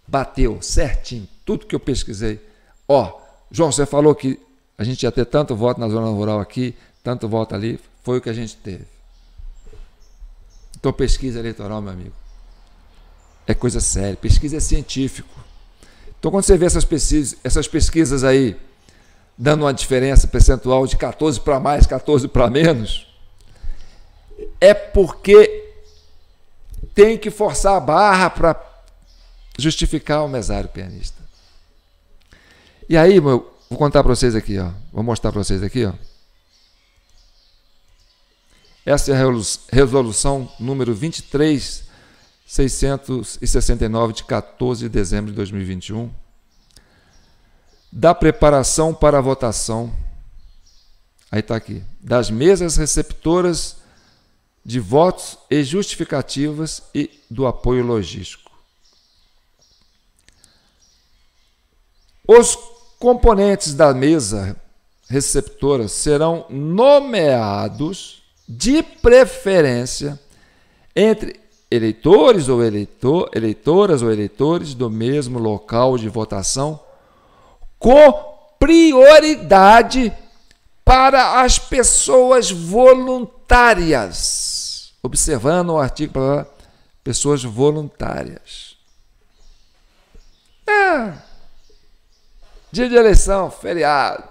Bateu certinho tudo que eu pesquisei. João, você falou que a gente ia ter tanto voto na zona rural aqui, tanto voto ali. Foi o que a gente teve. Então, pesquisa eleitoral, meu amigo, é coisa séria. Pesquisa é científico. Então, quando você vê essas pesquisas aí, dando uma diferença percentual de 14 para mais, 14 para menos, é porque tem que forçar a barra para justificar o mesário pianista. E aí, vou contar para vocês aqui, vou mostrar para vocês aqui. Essa é a resolução número 23.669, de 14 de dezembro de 2021, da preparação para a votação, aí está aqui, das mesas receptoras de votos e justificativas e do apoio logístico. Os componentes da mesa receptoras serão nomeados, de preferência, entre eleitores ou eleitoras ou eleitores do mesmo local de votação, com prioridade para as pessoas voluntárias. Observando o artigo, pessoas voluntárias. Dia de eleição, feriado.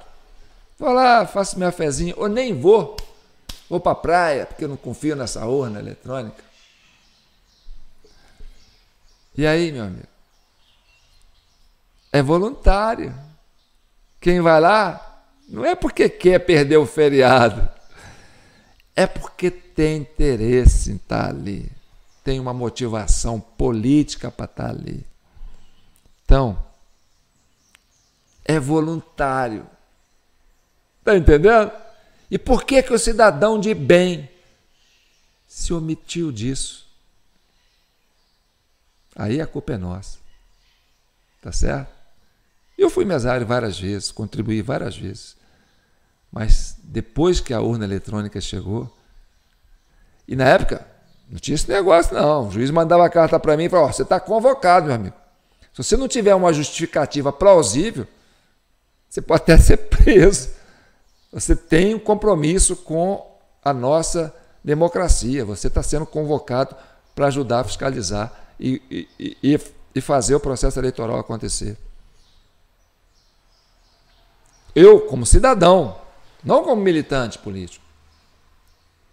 Vou lá, faço minha fezinha, ou nem vou para a praia, porque eu não confio nessa urna eletrônica. E aí, meu amigo? É voluntário. Quem vai lá não é porque quer perder o feriado, é porque tem interesse em estar ali, tem uma motivação política para estar ali. Então, é voluntário. Está entendendo? E por que o cidadão de bem se omitiu disso? Aí a culpa é nossa. Tá certo? Eu fui mesário várias vezes, contribuí várias vezes. Mas depois que a urna eletrônica chegou, e na época não tinha esse negócio não, o juiz mandava a carta para mim e falava, você está convocado, meu amigo. Se você não tiver uma justificativa plausível, você pode até ser preso. Você tem um compromisso com a nossa democracia, você está sendo convocado para ajudar a fiscalizar e fazer o processo eleitoral acontecer. Eu, como cidadão, não como militante político.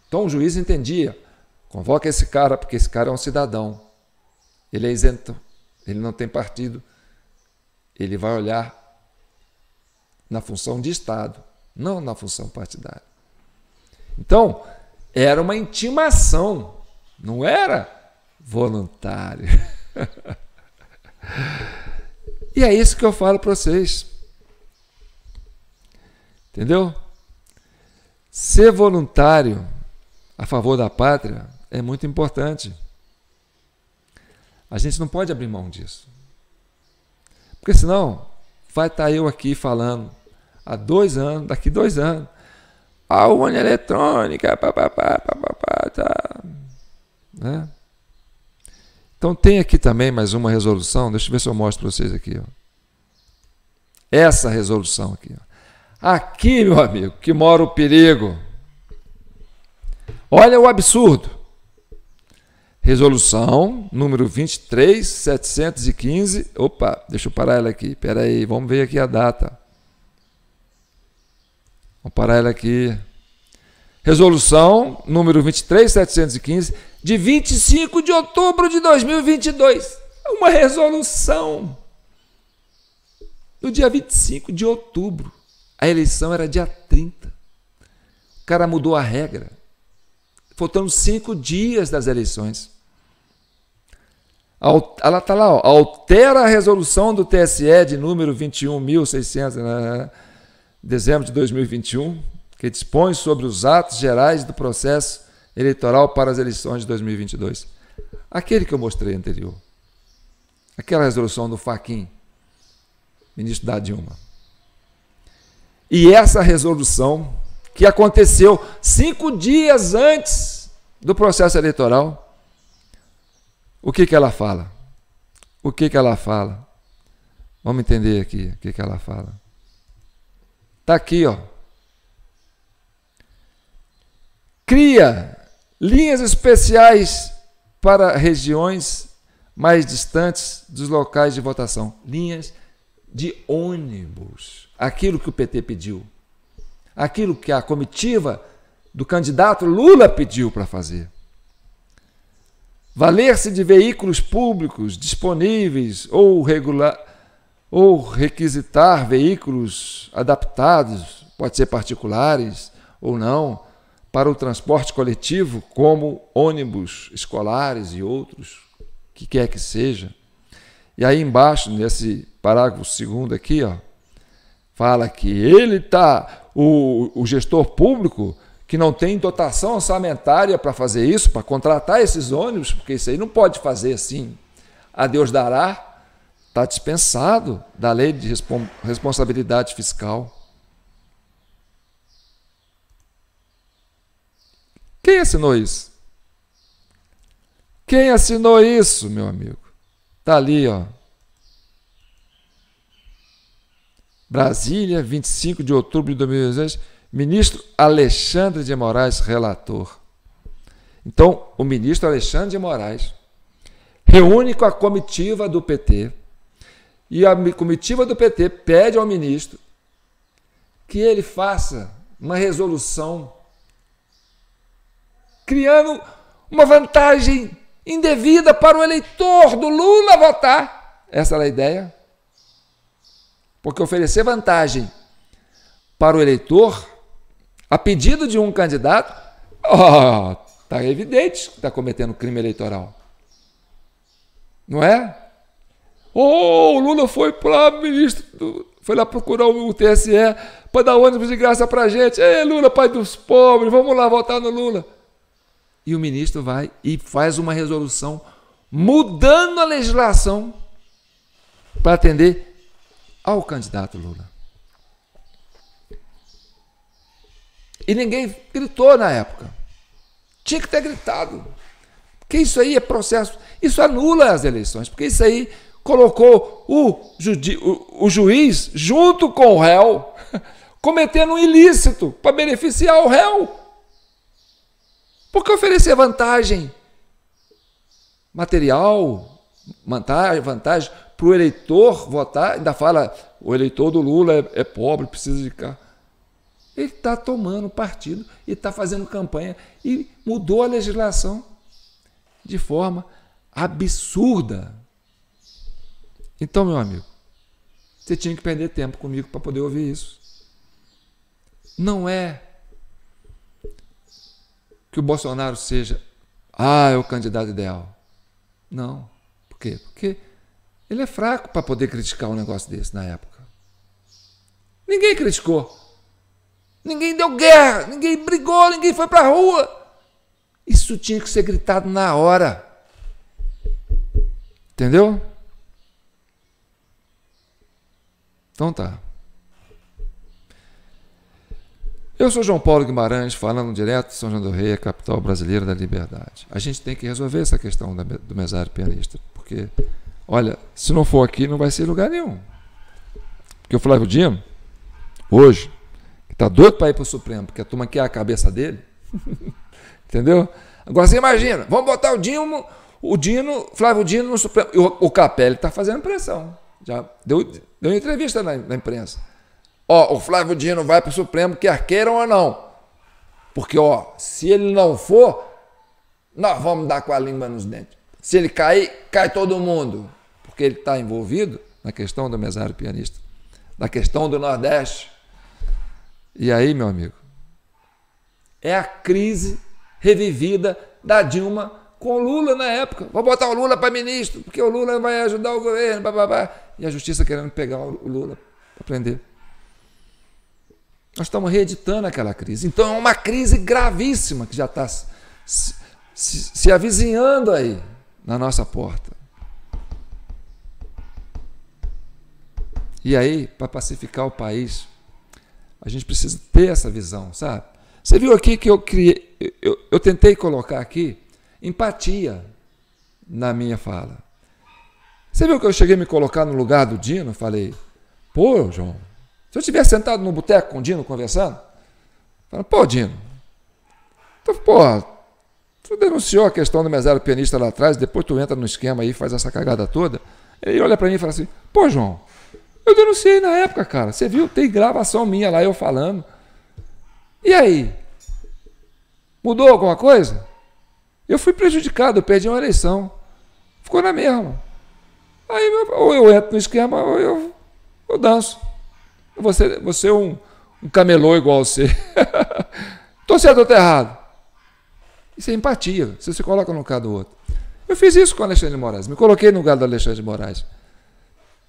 Então o juiz entendia, convoca esse cara porque esse cara é um cidadão. Ele é isento, ele não tem partido, ele vai olhar na função de Estado, não na função partidária. Então, era uma intimação, não era voluntário. E é isso que eu falo para vocês. Entendeu? Ser voluntário a favor da pátria é muito importante. A gente não pode abrir mão disso. Porque senão vai estar eu aqui falando há 2 anos, daqui 2 anos, a urna eletrônica, tá. Né? Então tem aqui também mais uma resolução, deixa eu ver se eu mostro para vocês aqui. Ó. Essa resolução aqui. Ó. Aqui, meu amigo, que mora o perigo. Olha o absurdo. Resolução número 23.715. Opa, deixa eu parar ela aqui. Espera aí, vamos ver aqui a data. Vamos parar ela aqui. Resolução número 23.715, de 25 de outubro de 2022. Uma resolução no dia 25 de outubro. A eleição era dia 30. O cara mudou a regra. Faltando 5 dias das eleições. Ela está lá, ó, altera a resolução do TSE de número 21.600, dezembro de 2021, que dispõe sobre os atos gerais do processo eleitoral para as eleições de 2022. Aquele que eu mostrei anterior. Aquela resolução do Fachin, ministro da Dilma. E essa resolução, que aconteceu 5 dias antes do processo eleitoral, o que ela fala? O que ela fala? Vamos entender aqui o que ela fala. Está aqui, ó. Cria linhas especiais para regiões mais distantes dos locais de votação. Linhas de ônibus. Aquilo que o PT pediu. Aquilo que a comitiva do candidato Lula pediu para fazer. Valer-se de veículos públicos disponíveis ou requisitar veículos adaptados, pode ser particulares ou não, para o transporte coletivo, como ônibus escolares e outros, que quer que seja. E aí embaixo, nesse parágrafo 2º aqui, ó, fala que ele está, o gestor público, que não tem dotação orçamentária para fazer isso, para contratar esses ônibus, porque isso aí não pode fazer assim, a Deus dará, está dispensado da lei de responsabilidade fiscal. Quem assinou isso? Quem assinou isso, meu amigo? Está ali, ó. Brasília, 25 de outubro de 2016, ministro Alexandre de Moraes, relator. Então, o ministro Alexandre de Moraes reúne com a comitiva do PT e a comitiva do PT pede ao ministro que ele faça uma resolução criando uma vantagem indevida para o eleitor do Lula votar. Essa era a ideia. Porque oferecer vantagem para o eleitor, a pedido de um candidato, está evidente que está cometendo crime eleitoral. Não é? O Lula foi para ministro, foi lá procurar o TSE para dar ônibus de graça para a gente. Ei, Lula, pai dos pobres, vamos lá votar no Lula. E o ministro vai e faz uma resolução mudando a legislação para atender ao candidato Lula. E ninguém gritou na época. Tinha que ter gritado. Porque isso aí é processo. Isso anula as eleições. Porque isso aí colocou o juiz junto com o réu, cometendo um ilícito para beneficiar o réu. Porque oferecer vantagem material, vantagem para o eleitor votar, ainda fala, o eleitor do Lula é pobre, precisa de carro. Ele está tomando partido e está fazendo campanha e mudou a legislação de forma absurda. Então, meu amigo, você tinha que perder tempo comigo para poder ouvir isso. Não é que o Bolsonaro seja, é o candidato ideal. Não. Por quê? Porque ele é fraco para poder criticar um negócio desse na época. Ninguém criticou. Ninguém deu guerra, ninguém brigou, ninguém foi para a rua. Isso tinha que ser gritado na hora. Entendeu? Então tá. Eu sou João Paulo Guimarães, falando direto de São João do Rei, a capital brasileira da liberdade. A gente tem que resolver essa questão do mesário pianista, porque, olha, se não for aqui, não vai ser lugar nenhum. Porque o Flávio Dino, hoje, que está doido para ir para o Supremo, porque a turma quer a cabeça dele, entendeu? Agora você imagina, vamos botar Flávio Dino no Supremo. O Capelli está fazendo pressão. Já deu entrevista na imprensa. O Flávio Dino vai para o Supremo, quer queiram ou não. Porque, se ele não for, nós vamos dar com a língua nos dentes. Se ele cair, cai todo mundo. Porque ele está envolvido na questão do mesário pianista, na questão do Nordeste. E aí, meu amigo, é a crise revivida da Dilma com o Lula na época. Vou botar o Lula para ministro, porque o Lula vai ajudar o governo. E a justiça querendo pegar o Lula para prender. Nós estamos reeditando aquela crise. Então é uma crise gravíssima que já está se avizinhando aí na nossa porta. E aí, para pacificar o país, a gente precisa ter essa visão, sabe? Você viu aqui que eu tentei colocar aqui empatia na minha fala. Você viu que eu cheguei a me colocar no lugar do Dino? Falei, pô, João, se eu estivesse sentado no boteco com o Dino conversando, falei, pô, Dino, tu denunciou a questão do mesário pianista lá atrás, depois tu entra no esquema aí e faz essa cagada toda. Ele olha para mim e fala assim, pô, João, eu denunciei na época, cara, você viu, tem gravação minha lá, eu falando. E aí? Mudou alguma coisa? Eu fui prejudicado, eu perdi uma eleição. Ficou na mesma. Aí ou eu entro no esquema ou eu danço. Você é um camelô igual você. Estou certo ou estou errado? Isso é empatia. Você se coloca no lugar do outro. Eu fiz isso com o Alexandre de Moraes. Me coloquei no lugar do Alexandre de Moraes.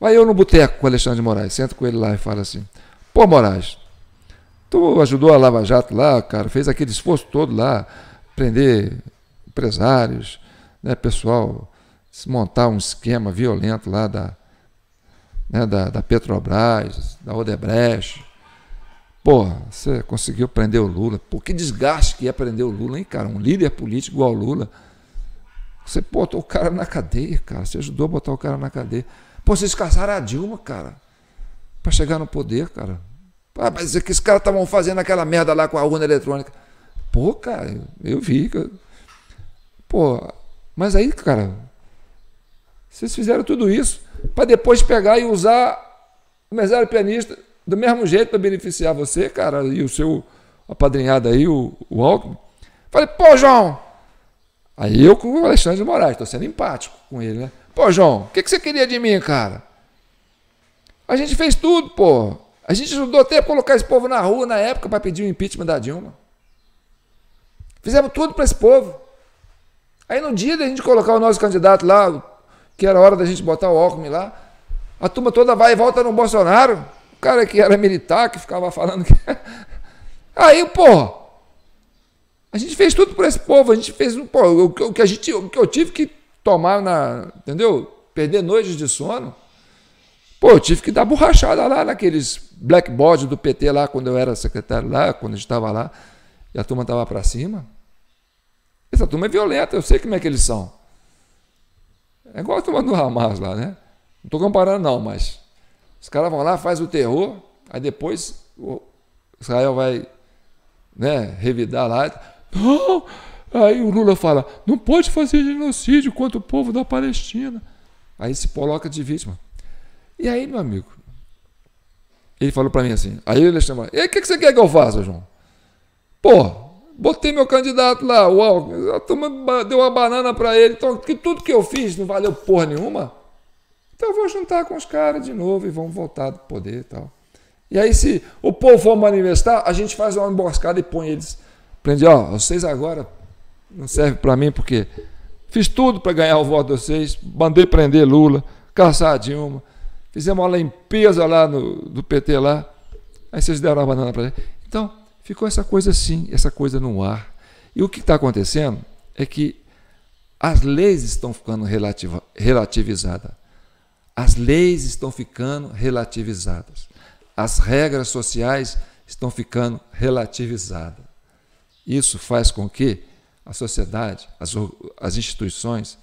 Vai eu no boteco com o Alexandre de Moraes. Sento com ele lá e falo assim, pô, Moraes, tu ajudou a Lava Jato lá, cara, fez aquele esforço todo lá, prender empresários, né, pessoal, montar um esquema violento lá da Petrobras, da Odebrecht. Pô, você conseguiu prender o Lula. Pô, que desgaste que ia prender o Lula, hein, cara? Um líder político igual o Lula. Você botou o cara na cadeia, cara. Você ajudou a botar o cara na cadeia. Pô, vocês caçaram a Dilma, cara, pra chegar no poder, cara. Ah, mas é que os caras estavam fazendo aquela merda lá com a urna eletrônica. Pô, cara, eu vi. Pô, mas aí, cara, vocês fizeram tudo isso para depois pegar e usar o mesário pianista do mesmo jeito para beneficiar você, cara, e o seu apadrinhado aí, o Alckmin. Falei, pô, João. Aí eu com o Alexandre de Moraes, estou sendo empático com ele, né? Pô, João, o que você queria de mim, cara? A gente fez tudo, pô. A gente ajudou até a colocar esse povo na rua na época para pedir o impeachment da Dilma. Fizemos tudo para esse povo. Aí no dia da gente colocar o nosso candidato lá, que era a hora da gente botar o Alckmin lá, a turma toda vai e volta no Bolsonaro, o cara que era militar, que ficava falando que... Aí, pô, a gente fez tudo por esse povo, a gente fez, pô, o que eu tive que tomar entendeu? Perder noites de sono. Pô, eu tive que dar borrachada lá naqueles black board do PT lá, quando eu era secretário lá, quando a gente estava lá, e a turma estava para cima. Essa turma é violenta, eu sei como é que eles são. É igual a turma do Hamas lá, né? Não estou comparando não, mas os caras vão lá, faz o terror, aí depois o Israel vai, né, revidar lá. Não! Aí o Lula fala, não pode fazer genocídio contra o povo da Palestina. Aí se coloca de vítima. E aí, meu amigo, ele falou para mim assim, aí ele chamou, e aí o que você quer que eu faça, João? Pô, botei meu candidato lá, o Alckmin, a turma deu uma banana para ele, então que tudo que eu fiz não valeu porra nenhuma, então eu vou juntar com os caras de novo e vamos voltar do poder e tal. E aí se o povo for manifestar, a gente faz uma emboscada e põe eles, prende, ó, vocês agora não servem para mim porque fiz tudo para ganhar o voto de vocês, mandei prender Lula, caçar a Dilma, fizemos uma limpeza lá do PT lá, aí vocês deram a banana para ele. Então, ficou essa coisa assim, essa coisa no ar. E o que está acontecendo é que as leis estão ficando relativizadas. As leis estão ficando relativizadas. As regras sociais estão ficando relativizadas. Isso faz com que a sociedade, as instituições,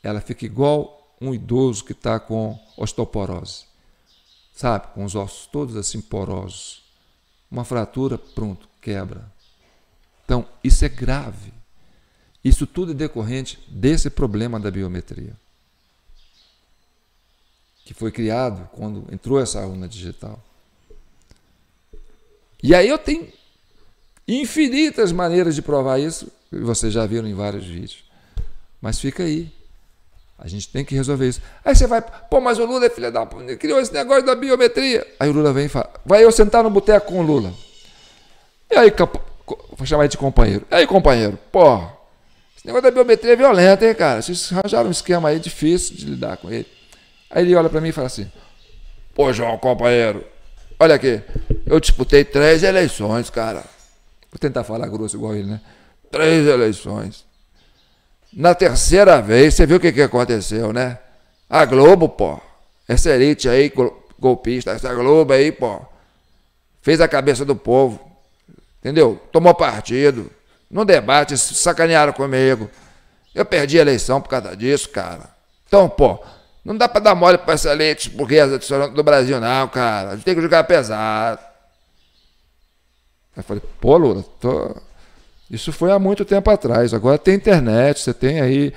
ela fique igual um idoso que está com osteoporose, sabe? Com os ossos todos assim porosos. Uma fratura, pronto, quebra. Então, isso é grave. Isso tudo é decorrente desse problema da biometria, que foi criado quando entrou essa urna digital. E aí eu tenho infinitas maneiras de provar isso, que vocês já viram em vários vídeos. Mas fica aí. A gente tem que resolver isso. Aí você vai, pô, mas o Lula é filho da puta, criou esse negócio da biometria. Aí o Lula vem e fala, vai eu sentar no boteco com o Lula. E aí, vou chamar ele de companheiro. E aí, companheiro, pô, esse negócio da biometria é violento, hein, cara? Vocês arranjaram um esquema aí difícil de lidar com ele. Aí ele olha para mim e fala assim, pô, João, companheiro, olha aqui, eu disputei 3 eleições, cara. Vou tentar falar grosso igual ele, né? 3 eleições. Na terceira vez, você viu o que aconteceu, né? A Globo, pô, essa elite aí, golpista, essa Globo aí, pô, fez a cabeça do povo, entendeu? Tomou partido, no debate, sacanearam comigo. Eu perdi a eleição por causa disso, cara. Então, pô, não dá pra dar mole pra essa elite burguesa do Brasil, não, cara. A gente tem que jogar pesado. Aí eu falei, pô, Lula, isso foi há muito tempo atrás. Agora tem internet, você tem aí,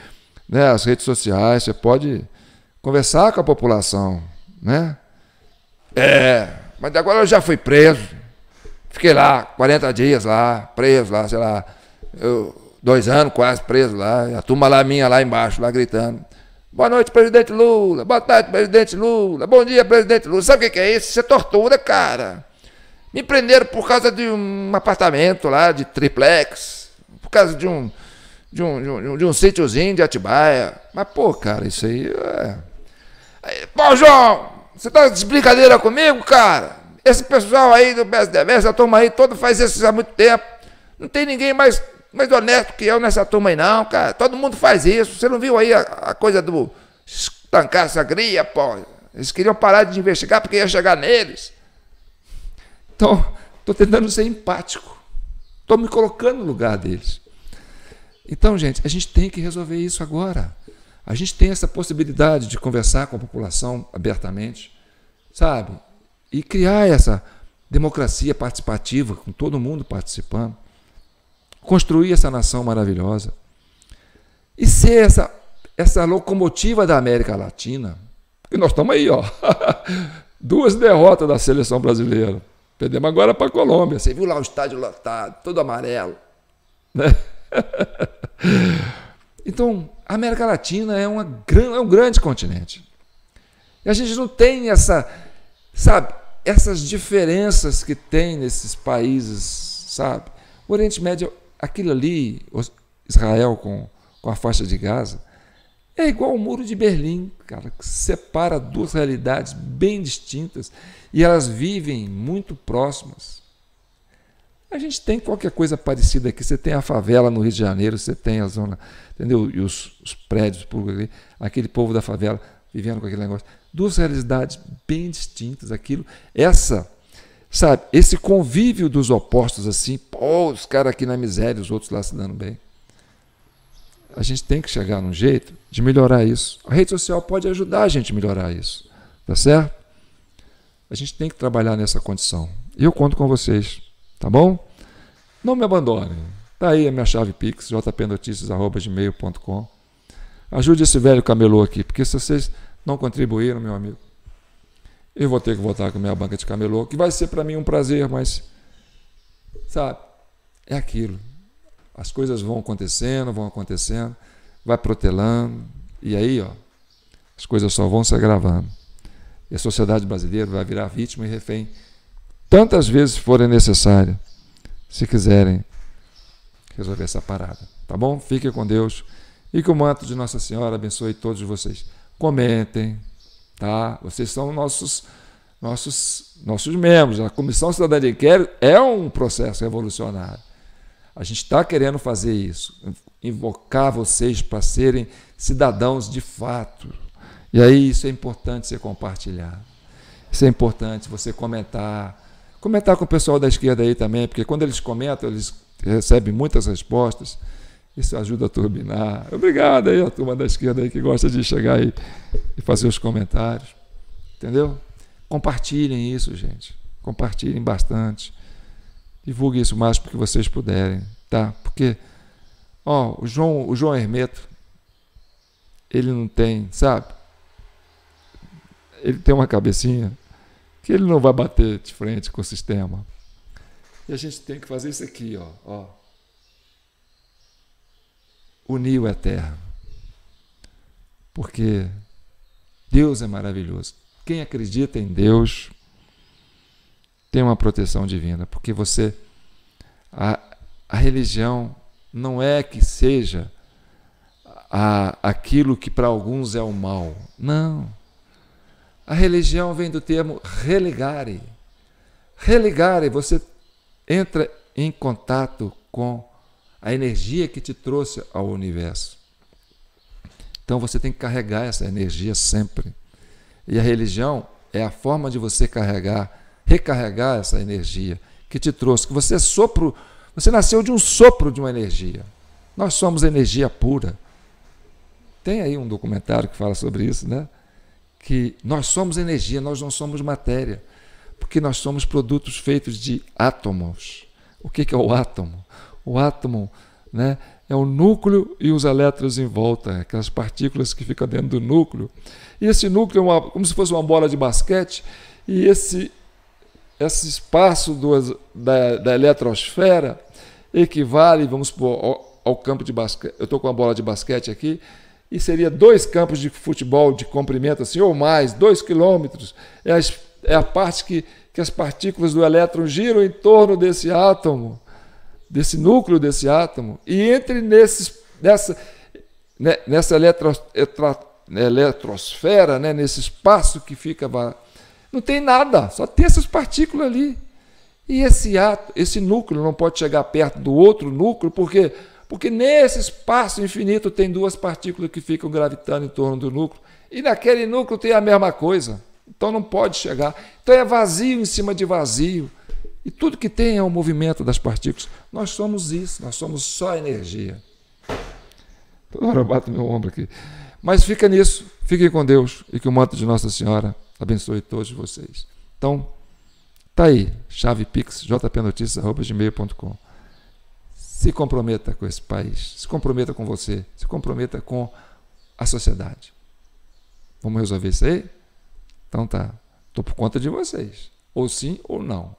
né, as redes sociais, você pode conversar com a população, né? Mas agora eu já fui preso. Fiquei lá 40 dias lá, preso lá, sei lá, 2 anos quase preso lá. A turma lá minha lá embaixo, lá gritando. Boa noite, presidente Lula. Boa tarde, presidente Lula. Bom dia, presidente Lula. Sabe o que é isso? Isso é tortura, cara. Me prenderam por causa de um apartamento lá, de triplex, por causa de um sítiozinho de Atibaia. Mas, pô, cara, isso aí Pô, João, você tá de brincadeira comigo, cara? Esse pessoal aí do PSDB, essa turma aí, todo faz isso há muito tempo. Não tem ninguém mais honesto que eu nessa turma aí, não, cara. Todo mundo faz isso. Você não viu aí a coisa do estancar essa gria, pô? Eles queriam parar de investigar porque ia chegar neles. Então, Estou tentando ser empático. Estou me colocando no lugar deles. Então, gente, a gente tem que resolver isso agora. A gente tem essa possibilidade de conversar com a população abertamente, sabe? E criar essa democracia participativa, com todo mundo participando. Construir essa nação maravilhosa. E ser essa locomotiva da América Latina. Porque nós estamos aí, ó. 2 derrotas da seleção brasileira. Perdemos agora para a Colômbia. Você viu lá o estádio lotado, todo amarelo. Né? Então, a América Latina é um grande continente. E a gente não tem essas diferenças que tem nesses países, sabe? O Oriente Médio, aquilo ali, Israel com a faixa de Gaza, é igual ao Muro de Berlim, cara, que separa 2 realidades bem distintas e elas vivem muito próximas. A gente tem qualquer coisa parecida aqui. Você tem a favela no Rio de Janeiro, você tem a zona, entendeu? E os prédios públicos ali, aquele povo da favela vivendo com aquele negócio. 2 realidades bem distintas. Aquilo, esse convívio dos opostos assim, pô, os caras aqui na miséria, os outros lá se dando bem. A gente tem que chegar num jeito de melhorar isso. A rede social pode ajudar a gente a melhorar isso. Tá certo? A gente tem que trabalhar nessa condição. E eu conto com vocês. Tá bom? Não me abandone. Tá aí a minha chave Pix, jpnoticias@gmail.com. Ajude esse velho camelô aqui, porque se vocês não contribuíram, meu amigo, eu vou ter que voltar com a minha banca de camelô, que vai ser para mim um prazer, mas, sabe, é aquilo. As coisas vão acontecendo, vai protelando, e aí, ó, as coisas só vão se agravando. E a sociedade brasileira vai virar vítima e refém tantas vezes forem necessárias, se quiserem resolver essa parada. Tá bom? Fiquem com Deus e que o manto de Nossa Senhora abençoe todos vocês. Comentem, tá? Vocês são nossos membros. A Comissão Cidadã de Inquérito é um processo revolucionário. A gente está querendo fazer isso, invocar vocês para serem cidadãos de fato. E aí isso é importante ser compartilhado. Isso é importante você comentar com o pessoal da esquerda aí também, porque quando eles comentam, eles recebem muitas respostas. Isso ajuda a turbinar. Obrigado aí a turma da esquerda aí que gosta de chegar aí e fazer os comentários. Entendeu? Compartilhem isso, gente. Compartilhem bastante. Divulguem isso mais porque vocês puderem, tá? Porque, ó, o João Hermeto, ele não tem, sabe? Ele tem uma cabecinha que ele não vai bater de frente com o sistema. E a gente tem que fazer isso aqui, ó. Unir o eterno. Porque Deus é maravilhoso. Quem acredita em Deus tem uma proteção divina, porque a religião não é que seja aquilo que para alguns é o mal. Não. A religião vem do termo religare. Religare, você entra em contato com a energia que te trouxe ao universo. Então você tem que carregar essa energia sempre. E a religião é a forma de você recarregar essa energia que te trouxe, que você nasceu de um sopro de uma energia. Nós somos energia pura. Tem aí um documentário que fala sobre isso, né? Que nós somos energia, nós não somos matéria, porque nós somos produtos feitos de átomos. O que é o átomo? O átomo, né, é o núcleo e os elétrons em volta, aquelas partículas que ficam dentro do núcleo. E esse núcleo é como se fosse uma bola de basquete, e esse espaço da eletrosfera equivale, vamos supor, ao campo de basquete. Eu estou com uma bola de basquete aqui, e seria 2 campos de futebol de comprimento, assim, ou mais, 2 quilômetros. É a parte que as partículas do elétron giram em torno desse átomo, desse núcleo desse átomo, e entre nessa eletrosfera, né, nesse espaço que fica... Não tem nada, só tem essas partículas ali. E esse núcleo não pode chegar perto do outro núcleo, porque nesse espaço infinito tem 2 partículas que ficam gravitando em torno do núcleo, e naquele núcleo tem a mesma coisa, então não pode chegar. Então é vazio em cima de vazio, E tudo que tem é o movimento das partículas. Nós somos isso, nós somos só energia. Toda hora eu bato meu ombro aqui. Mas fica nisso, fiquem com Deus e que o manto de Nossa Senhora abençoe todos vocês. Então, tá aí, chave Pix, jpnoticia@gmail.com. Se comprometa com esse país, se comprometa com você, se comprometa com a sociedade. Vamos resolver isso aí? Então tá, estou por conta de vocês. Ou sim ou não.